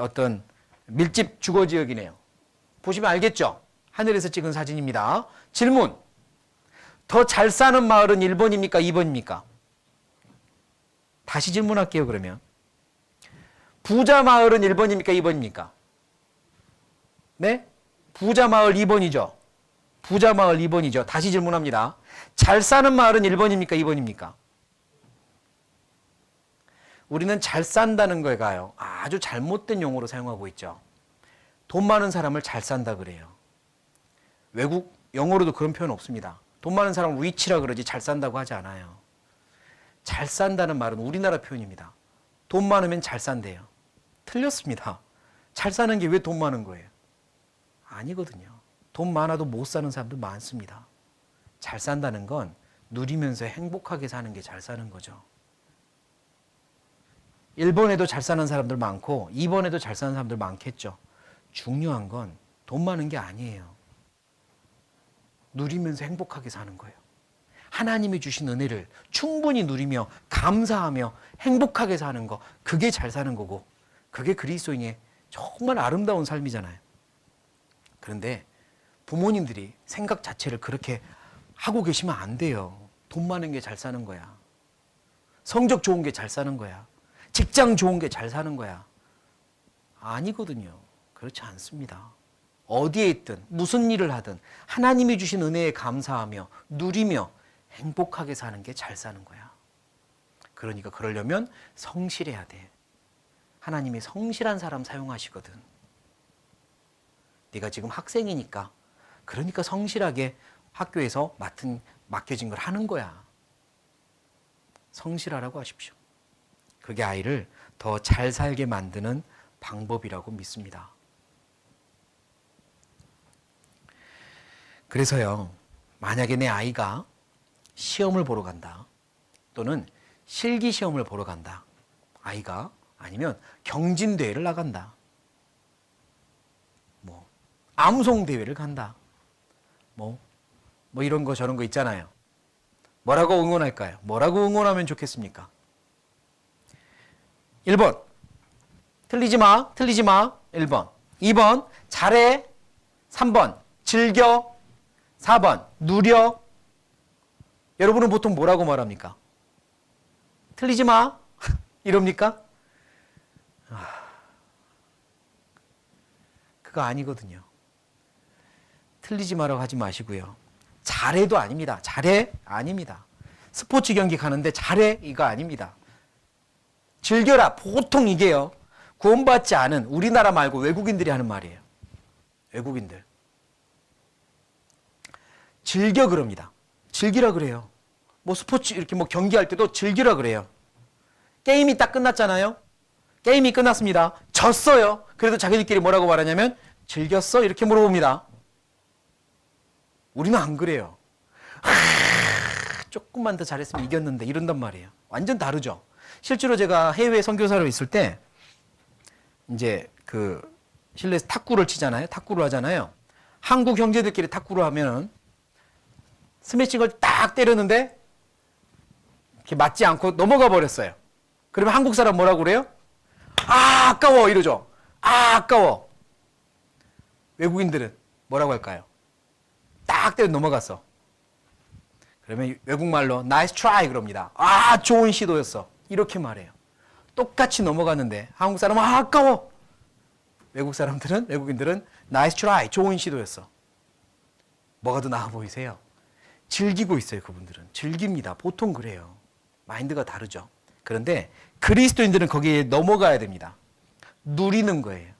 Speaker 1: 어떤 밀집 주거 지역이네요. 보시면 알겠죠? 하늘에서 찍은 사진입니다. 질문. 더 잘 사는 마을은 1번입니까? 2번입니까? 다시 질문할게요, 그러면. 부자 마을은 1번입니까? 2번입니까? 네? 부자 마을 2번이죠. 부자 마을 2번이죠. 다시 질문합니다. 잘 사는 마을은 1번입니까? 2번입니까? 우리는 잘 산다는 거에가요, 아주 잘못된 용어로 사용하고 있죠. 돈 많은 사람을 잘 산다 그래요. 외국 영어로도 그런 표현 없습니다. 돈 많은 사람을 위치라 그러지 잘 산다고 하지 않아요. 잘 산다는 말은 우리나라 표현입니다. 돈 많으면 잘 산대요. 틀렸습니다. 잘 사는 게 왜 돈 많은 거예요? 아니거든요. 돈 많아도 못 사는 사람도 많습니다. 잘 산다는 건 누리면서 행복하게 사는 게 잘 사는 거죠. 1번에도 잘 사는 사람들 많고 2번에도 잘 사는 사람들 많겠죠. 중요한 건 돈 많은 게 아니에요. 누리면서 행복하게 사는 거예요. 하나님이 주신 은혜를 충분히 누리며 감사하며 행복하게 사는 거, 그게 잘 사는 거고 그게 그리스도인의 정말 아름다운 삶이잖아요. 그런데 부모님들이 생각 자체를 그렇게 하고 계시면 안 돼요. 돈 많은 게 잘 사는 거야. 성적 좋은 게 잘 사는 거야. 직장 좋은 게 잘 사는 거야. 아니거든요. 그렇지 않습니다. 어디에 있든 무슨 일을 하든 하나님이 주신 은혜에 감사하며 누리며 행복하게 사는 게 잘 사는 거야. 그러니까 그러려면 성실해야 돼. 하나님이 성실한 사람 사용하시거든. 네가 지금 학생이니까, 그러니까 성실하게 학교에서 맡겨진 걸 하는 거야. 성실하라고 하십시오. 그게 아이를 더 잘 살게 만드는 방법이라고 믿습니다. 그래서요, 만약에 내 아이가 시험을 보러 간다, 또는 실기 시험을 보러 간다, 아이가, 아니면 경진대회를 나간다, 암송 대회를 간다. 뭐 이런 거 저런 거 있잖아요. 뭐라고 응원할까요? 뭐라고 응원하면 좋겠습니까? 1번. 틀리지 마. 1번. 2번. 잘해. 3번. 즐겨. 4번. 누려. 여러분은 보통 뭐라고 말합니까? 틀리지 마. 이럽니까? 그거 아니거든요. 틀리지 마라고 하지 마시고요. 잘해도 아닙니다. 잘해? 아닙니다. 스포츠 경기 가는데 잘해? 이거 아닙니다. 즐겨라. 보통 이게요. 구원받지 않은 우리나라 말고 외국인들이 하는 말이에요. 외국인들. 즐겨 그럽니다. 즐기라 그래요. 뭐 스포츠 이렇게 뭐 경기할 때도 즐기라 그래요. 게임이 딱 끝났잖아요. 게임이 끝났습니다. 졌어요. 그래도 자기들끼리 뭐라고 말하냐면 즐겼어? 이렇게 물어봅니다. 우리는 안 그래요. 조금만 더 잘했으면 이겼는데 이런단 말이에요. 완전 다르죠. 실제로 제가 해외 선교사로 있을 때 이제 그 실내에서 탁구를 치잖아요. 탁구를 하잖아요. 한국 형제들끼리 탁구를 하면은 스매싱을 딱 때렸는데 이렇게 맞지 않고 넘어가 버렸어요. 그러면 한국 사람 뭐라고 그래요? 아, 아까워 이러죠. 아, 아까워. 외국인들은 뭐라고 할까요? 딱 때려 넘어갔어. 그러면 외국말로 nice try 그럽니다. 아, 좋은 시도였어. 이렇게 말해요. 똑같이 넘어갔는데 한국 사람은 아, 아까워. 외국인들은 nice try, 좋은 시도였어. 뭐가 더 나아 보이세요? 즐기고 있어요, 그분들은. 즐깁니다. 보통 그래요. 마인드가 다르죠. 그런데 그리스도인들은 거기에 넘어가야 됩니다. 누리는 거예요.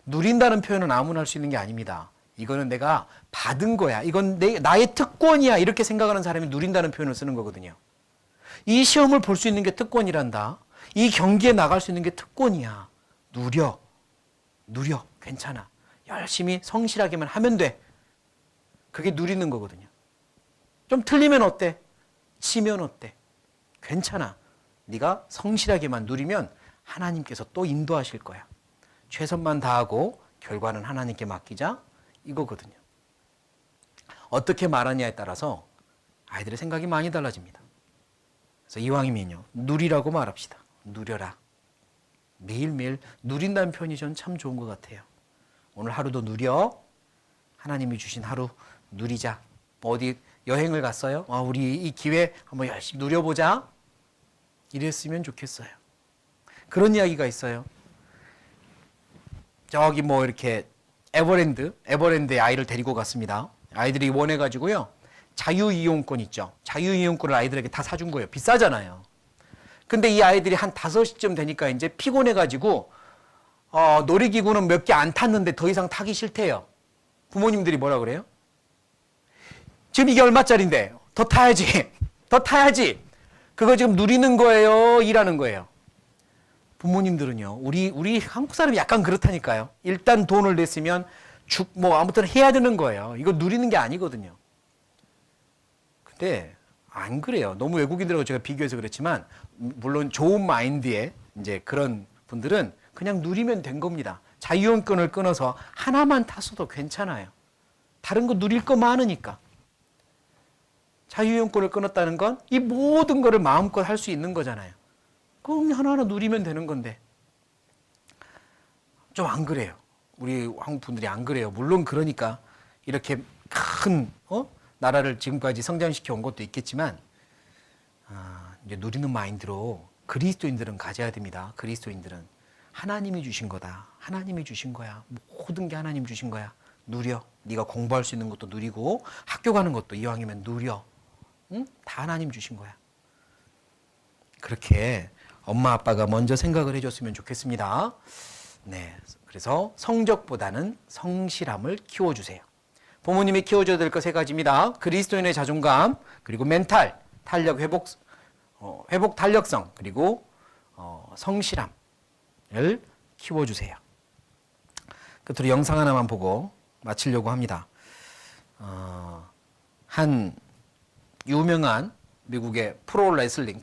Speaker 1: 누린다는 표현은 아무나 할 수 있는 게 아닙니다. 이거는 내가 받은 거야. 이건 나의 특권이야. 이렇게 생각하는 사람이 누린다는 표현을 쓰는 거거든요. 이 시험을 볼 수 있는 게 특권이란다. 이 경기에 나갈 수 있는 게 특권이야. 누려. 괜찮아. 열심히 성실하게만 하면 돼. 그게 누리는 거거든요. 좀 틀리면 어때? 치면 어때? 괜찮아. 네가 성실하게만 누리면 하나님께서 또 인도하실 거야. 최선만 다하고 결과는 하나님께 맡기자. 이거거든요. 어떻게 말하냐에 따라서 아이들의 생각이 많이 달라집니다. 그래서 이왕이면요. 누리라고 말합시다. 누려라. 매일매일 누린다는 표현이 전 참 좋은 것 같아요. 오늘 하루도 누려. 하나님이 주신 하루 누리자. 어디 여행을 갔어요? 우리 이 기회 한번 열심히 누려보자. 이랬으면 좋겠어요. 그런 이야기가 있어요. 저기 뭐 이렇게 에버랜드에 아이를 데리고 갔습니다. 아이들이 원해가지고요. 자유이용권 있죠. 자유이용권을 아이들에게 다 사준 거예요. 비싸잖아요. 근데 이 아이들이 한 5시쯤 되니까 이제 피곤해가지고 놀이기구는 몇 개 안 탔는데 더 이상 타기 싫대요. 부모님들이 뭐라 그래요? 지금 이게 얼마짜린데? 더 타야지. 더 타야지. 그거 지금 누리는 거예요? 일하는 거예요? 부모님들은요. 우리 한국 사람이 약간 그렇다니까요. 일단 돈을 냈으면 아무튼 해야 되는 거예요. 이거 누리는 게 아니거든요. 근데 안 그래요. 너무 외국인들하고 제가 비교해서 그렇지만 물론 좋은 마인드의 이제 그런 분들은 그냥 누리면 된 겁니다. 자유용권을 끊어서 하나만 탔어도 괜찮아요. 다른 거 누릴 거 많으니까. 자유용권을 끊었다는 건 이 모든 거를 마음껏 할 수 있는 거잖아요. 그럼 하나하나 누리면 되는 건데. 좀 안 그래요. 우리 한국 분들이 안 그래요. 물론 그러니까 이렇게 큰 나라를 지금까지 성장시켜 온 것도 있겠지만 이제 누리는 마인드로 그리스도인들은 가져야 됩니다. 그리스도인들은 하나님이 주신 거다. 하나님이 주신 거야. 모든 게 하나님 주신 거야. 누려. 네가 공부할 수 있는 것도 누리고 학교 가는 것도 이왕이면 누려. 응? 다 하나님 주신 거야. 그렇게 엄마 아빠가 먼저 생각을 해줬으면 좋겠습니다. 네, 그래서 성적보다는 성실함을 키워주세요. 부모님이 키워줘야 될 것 3가지입니다. 그리스도인의 자존감, 그리고 멘탈, 탄력 회복 탄력성, 그리고 성실함을 키워주세요. 끝으로 영상 하나만 보고 마치려고 합니다. 한 유명한 미국의 프로레슬링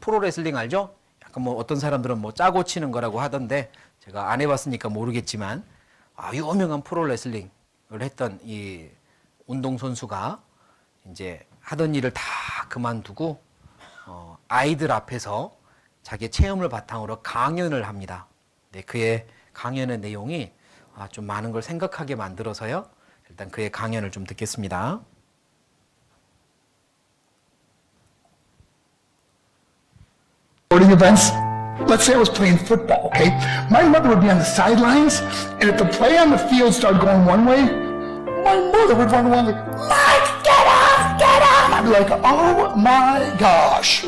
Speaker 1: 알죠? 약간 뭐 어떤 사람들은 뭐 짜고 치는 거라고 하던데 제가 안 해봤으니까 모르겠지만 유명한 프로레슬링 했던 이 운동선수가 이제 하던 일을 다 그만두고 아이들 앞에서 자기의 체험을 바탕으로 강연을 합니다. 네, 그의 강연의 내용이 좀 많은 걸 생각하게 만들어서요. 일단 그의 강연을 좀 듣겠습니다.
Speaker 18: Sporting events. Let's say I was playing football, okay? My mother would be on the sidelines, and if the play on the field started going one way, my mother would run around like, Mike, get up, get up! I'd be like, oh my gosh.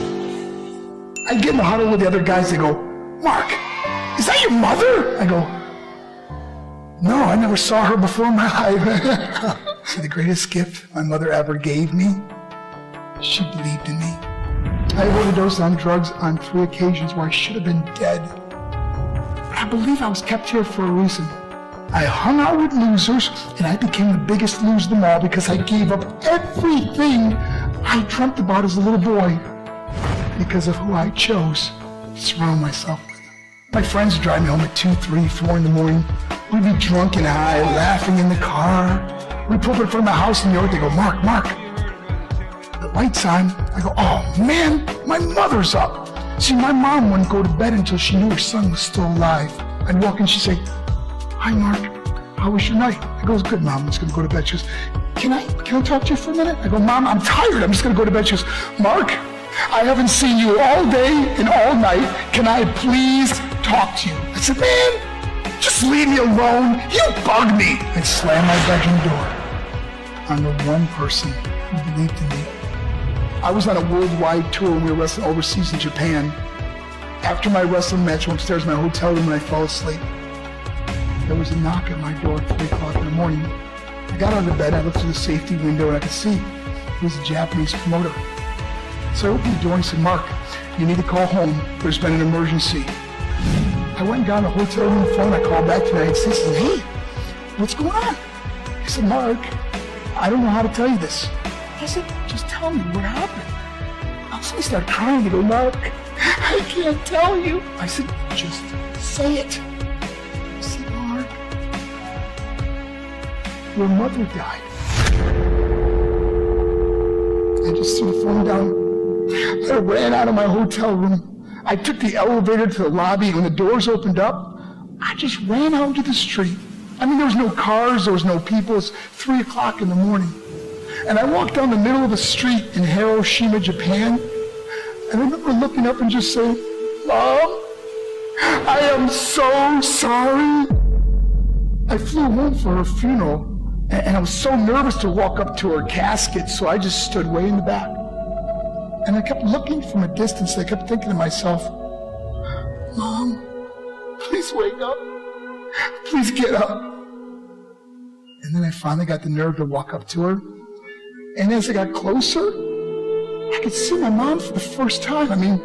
Speaker 18: I'd get in the huddle with the other guys, they go, Mark, is that your mother? I go, no, I never saw her before in my life. See, the greatest gift my mother ever gave me, she believed in me. I overdosed on drugs on 3 occasions where I should have been dead. I believe I was kept here for a reason. I hung out with losers, and I became the biggest loser of them all because I gave up everything I dreamt about as a little boy because of who I chose to surround myself with. My friends would drive me home at 2, 3, 4 in the morning. We'd be drunk and high, laughing in the car. We'd pull up in front of my house in New York. They go, Mark, the lights on. I go, oh man, my mother's up. See, my mom wouldn't go to bed until she knew her son was still alive. I'd walk in, she'd say, hi Mark, how was your night? I go, good mom, I'm just gonna go to bed. She goes, can I talk to you for a minute? I go, Mom, I'm tired, I'm just gonna go to bed. She goes, Mark, I haven't seen you all day and all night. Can I please talk to you? I said, man, just leave me alone. You bug me. I'd slam my bedroom door on the one person who believed in me. I was on a worldwide tour when we were wrestling overseas in Japan. After my wrestling match, I went upstairs in my hotel room and I fell asleep. There was a knock at my door at 3 o'clock in the morning. I got out of bed, I looked through the safety window and I could see it was a Japanese promoter. So I opened the door and said, Mark, you need to call home. There's been an emergency. I went and got on the hotel room phone. I called back to the United States and said, hey, what's going on? He said, Mark, I don't know how to tell you this. I said, just tell me what happened. So he started crying. He goes, Mark, I can't tell you. I said, just say it. He said, Mark, your mother died. I just threw the phone down. I ran out of my hotel room. I took the elevator to the lobby. When the doors opened up, I just ran out into the street. I mean, there was no cars, there was no people. It's 3 o'clock in the morning. And I walked down the middle of the street in Hiroshima, Japan. And I remember looking up and just saying, Mom, I am so sorry. I flew home for her funeral, and I was so nervous to walk up to her casket, so I just stood way in the back. And I kept looking from a distance. I kept thinking to myself, Mom, please wake up. Please get up. And then I finally got the nerve to walk up to her. And as I got closer, I could see my mom for the first time. I mean,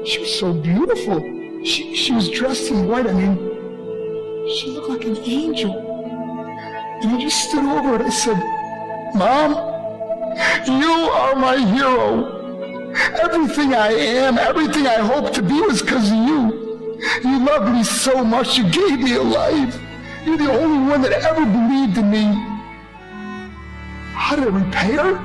Speaker 18: she was so beautiful. She was dressed in white. I mean, she looked like an angel. And I just stood over her and I said, Mom, you are my hero. Everything I am, everything I hope to be was because of you. You loved me so much, you gave me a life. You're the only one that ever believed in me. How did I repay her?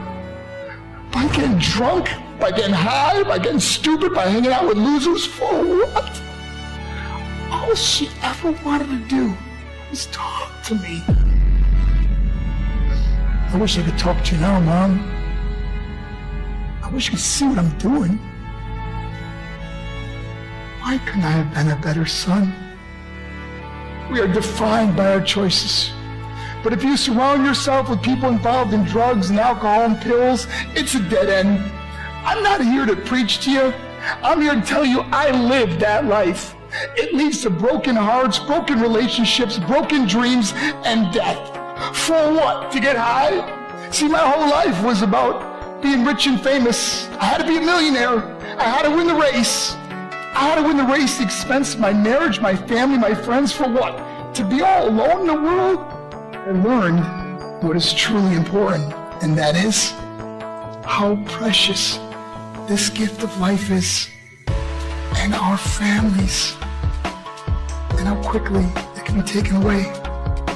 Speaker 18: By getting drunk? By getting high? By getting stupid? By hanging out with losers? For what? All she ever wanted to do was talk to me. I wish I could talk to you now, Mom. I wish you could see what I'm doing. Why couldn't I have been a better son? We are defined by our choices. But if you surround yourself with people involved in drugs and alcohol and pills, it's a dead end. I'm not here to preach to you. I'm here to tell you I lived that life. It leads to broken hearts, broken relationships, broken dreams, and death. For what? To get high? See, my whole life was about being rich and famous. I had to be a millionaire. I had to win the race. I had to win the race at the expense of my marriage, my family, my friends. For what? To be all alone in the world? I learned what is truly important, and that is how precious this gift of life is, and our families, and how quickly it can be taken away.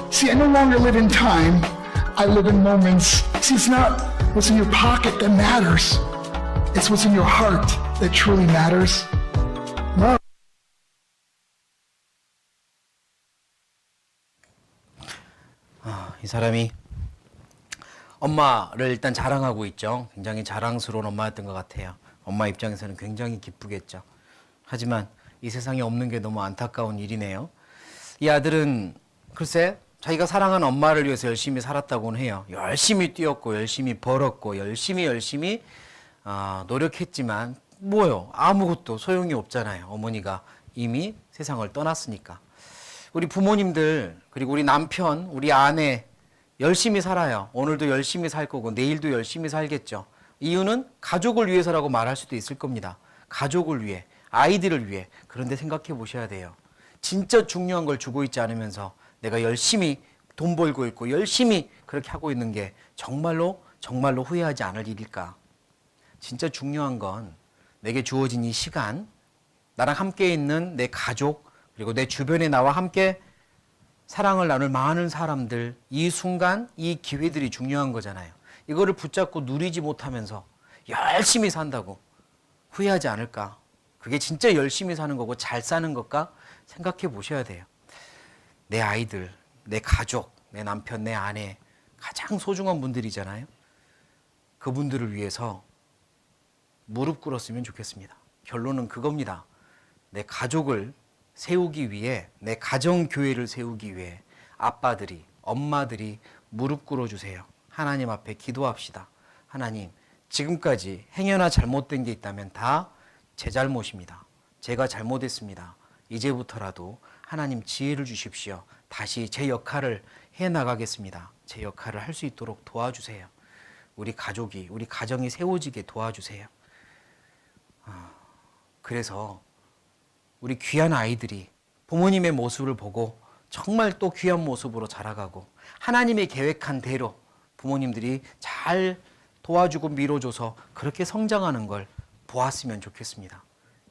Speaker 18: See, I no longer live in time. I live in moments. See, it's not what's in your pocket that matters. It's what's in your heart that truly matters. Love.
Speaker 1: 이 사람이 엄마를 일단 자랑하고 있죠. 굉장히 자랑스러운 엄마였던 것 같아요. 엄마 입장에서는 굉장히 기쁘겠죠. 하지만 이 세상에 없는 게 너무 안타까운 일이네요. 이 아들은 글쎄 자기가 사랑하는 엄마를 위해서 열심히 살았다고는 해요. 열심히 뛰었고 열심히 벌었고 열심히 노력했지만 뭐요? 아무것도 소용이 없잖아요. 어머니가 이미 세상을 떠났으니까. 우리 부모님들 그리고 우리 남편, 우리 아내 열심히 살아요. 오늘도 열심히 살 거고 내일도 열심히 살겠죠. 이유는 가족을 위해서라고 말할 수도 있을 겁니다. 가족을 위해, 아이들을 위해. 그런데 생각해 보셔야 돼요. 진짜 중요한 걸 주고 있지 않으면서 내가 열심히 돈 벌고 있고 열심히 그렇게 하고 있는 게 정말로 후회하지 않을 일일까? 진짜 중요한 건 내게 주어진 이 시간, 나랑 함께 있는 내 가족, 그리고 내 주변에 나와 함께 사랑을 나눌 많은 사람들, 이 순간, 이 기회들이 중요한 거잖아요. 이거를 붙잡고 누리지 못하면서 열심히 산다고 후회하지 않을까? 그게 진짜 열심히 사는 거고 잘 사는 것까? 생각해 보셔야 돼요. 내 아이들, 내 가족, 내 남편, 내 아내, 가장 소중한 분들이잖아요. 그분들을 위해서 무릎 꿇었으면 좋겠습니다. 결론은 그겁니다. 내 가족을 세우기 위해, 내 가정교회를 세우기 위해 아빠들이, 엄마들이 무릎 꿇어주세요. 하나님 앞에 기도합시다. 하나님, 지금까지 행여나 잘못된 게 있다면 다 제 잘못입니다. 제가 잘못했습니다. 이제부터라도 하나님 지혜를 주십시오. 다시 제 역할을 해나가겠습니다. 제 역할을 할 수 있도록 도와주세요. 우리 가족이, 우리 가정이 세워지게 도와주세요. 그래서 우리 귀한 아이들이 부모님의 모습을 보고 정말 또 귀한 모습으로 자라가고 하나님의 계획한 대로 부모님들이 잘 도와주고 밀어줘서 그렇게 성장하는 걸 보았으면 좋겠습니다.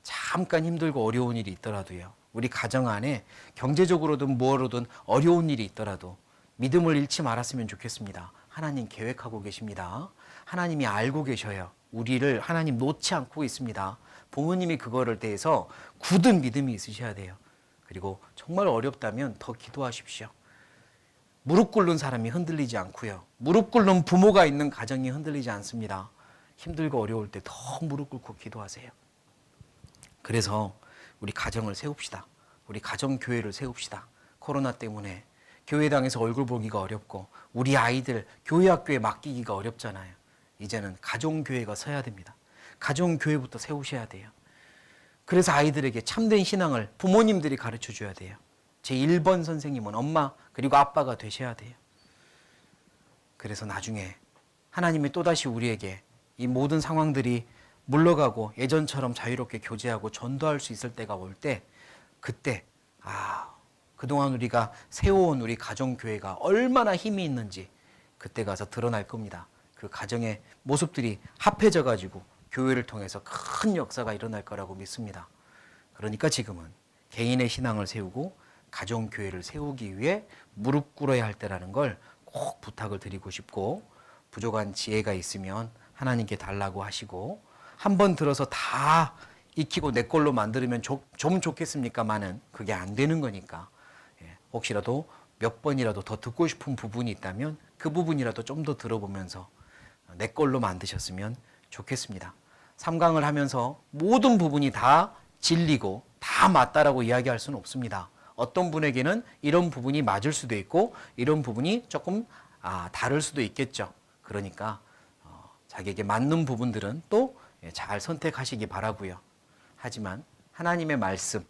Speaker 1: 잠깐 힘들고 어려운 일이 있더라도요. 우리 가정 안에 경제적으로든 무엇으로든 어려운 일이 있더라도 믿음을 잃지 말았으면 좋겠습니다. 하나님 계획하고 계십니다. 하나님이 알고 계셔요. 우리를 하나님 놓지 않고 있습니다. 부모님이 그거를 대해서 굳은 믿음이 있으셔야 돼요. 그리고 정말 어렵다면 더 기도하십시오. 무릎 꿇는 사람이 흔들리지 않고요. 무릎 꿇는 부모가 있는 가정이 흔들리지 않습니다. 힘들고 어려울 때 더 무릎 꿇고 기도하세요. 그래서 우리 가정을 세웁시다. 우리 가정교회를 세웁시다. 코로나 때문에 교회당에서 얼굴 보기가 어렵고 우리 아이들 교회학교에 맡기기가 어렵잖아요. 이제는 가정교회가 서야 됩니다. 가정교회부터 세우셔야 돼요. 그래서 아이들에게 참된 신앙을 부모님들이 가르쳐 줘야 돼요. 제 1번 선생님은 엄마 그리고 아빠가 되셔야 돼요. 그래서 나중에 하나님이 또다시 우리에게 이 모든 상황들이 물러가고 예전처럼 자유롭게 교제하고 전도할 수 있을 때가 올 때 그때 그동안 우리가 세워온 우리 가정교회가 얼마나 힘이 있는지 그때 가서 드러날 겁니다. 그 가정의 모습들이 합해져 가지고 교회를 통해서 큰 역사가 일어날 거라고 믿습니다. 그러니까 지금은 개인의 신앙을 세우고 가정교회를 세우기 위해 무릎 꿇어야 할 때라는 걸 꼭 부탁을 드리고 싶고 부족한 지혜가 있으면 하나님께 달라고 하시고 한 번 들어서 다 익히고 내 걸로 만들면 좀 좋겠습니까마는 그게 안 되는 거니까 혹시라도 몇 번이라도 더 듣고 싶은 부분이 있다면 그 부분이라도 좀 더 들어보면서 내 걸로 만드셨으면 좋겠습니다. 3강을 하면서 모든 부분이 다 진리고 다 맞다라고 이야기할 수는 없습니다. 어떤 분에게는 이런 부분이 맞을 수도 있고 이런 부분이 조금 다를 수도 있겠죠. 그러니까 자기에게 맞는 부분들은 또 잘 선택하시기 바라고요. 하지만 하나님의 말씀은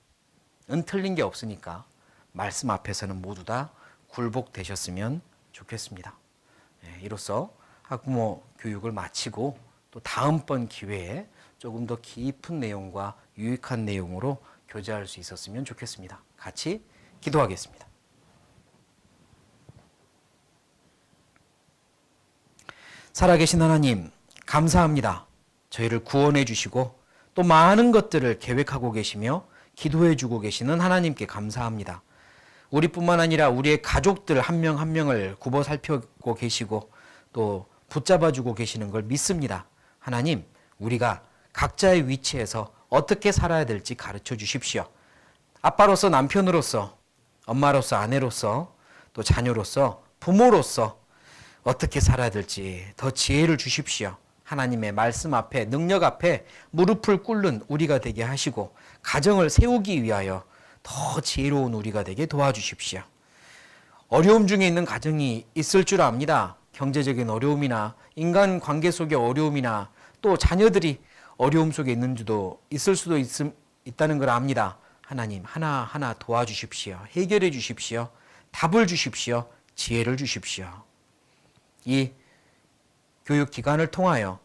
Speaker 1: 틀린 게 없으니까 말씀 앞에서는 모두 다 굴복되셨으면 좋겠습니다. 이로써 학부모 교육을 마치고 또 다음번 기회에 조금 더 깊은 내용과 유익한 내용으로 교제할 수 있었으면 좋겠습니다. 같이 기도하겠습니다. 살아계신 하나님, 감사합니다. 저희를 구원해 주시고 또 많은 것들을 계획하고 계시며 기도해 주고 계시는 하나님께 감사합니다. 우리뿐만 아니라 우리의 가족들 한 명 한 명을 굽어 살피고 계시고 또 붙잡아주고 계시는 걸 믿습니다. 하나님, 우리가 각자의 위치에서 어떻게 살아야 될지 가르쳐 주십시오. 아빠로서, 남편으로서, 엄마로서, 아내로서, 또 자녀로서, 부모로서 어떻게 살아야 될지 더 지혜를 주십시오. 하나님의 말씀 앞에, 능력 앞에 무릎을 꿇는 우리가 되게 하시고 가정을 세우기 위하여 더 지혜로운 우리가 되게 도와주십시오. 어려움 중에 있는 가정이 있을 줄 압니다. 경제적인 어려움이나 인간관계 속의 어려움이나 또 자녀들이 어려움 속에 있을 수도 있다는 걸 압니다. 하나님, 하나하나 도와주십시오. 해결해 주십시오. 답을 주십시오. 지혜를 주십시오. 이 교육기관을 통하여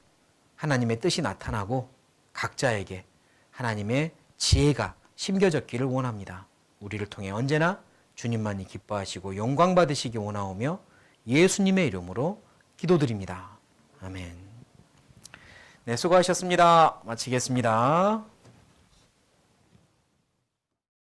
Speaker 1: 하나님의 뜻이 나타나고 각자에게 하나님의 지혜가 심겨졌기를 원합니다. 우리를 통해 언제나 주님만이 기뻐하시고 영광 받으시기 원하오며 예수님의 이름으로 기도드립니다. 아멘. 네, 수고하셨습니다. 마치겠습니다.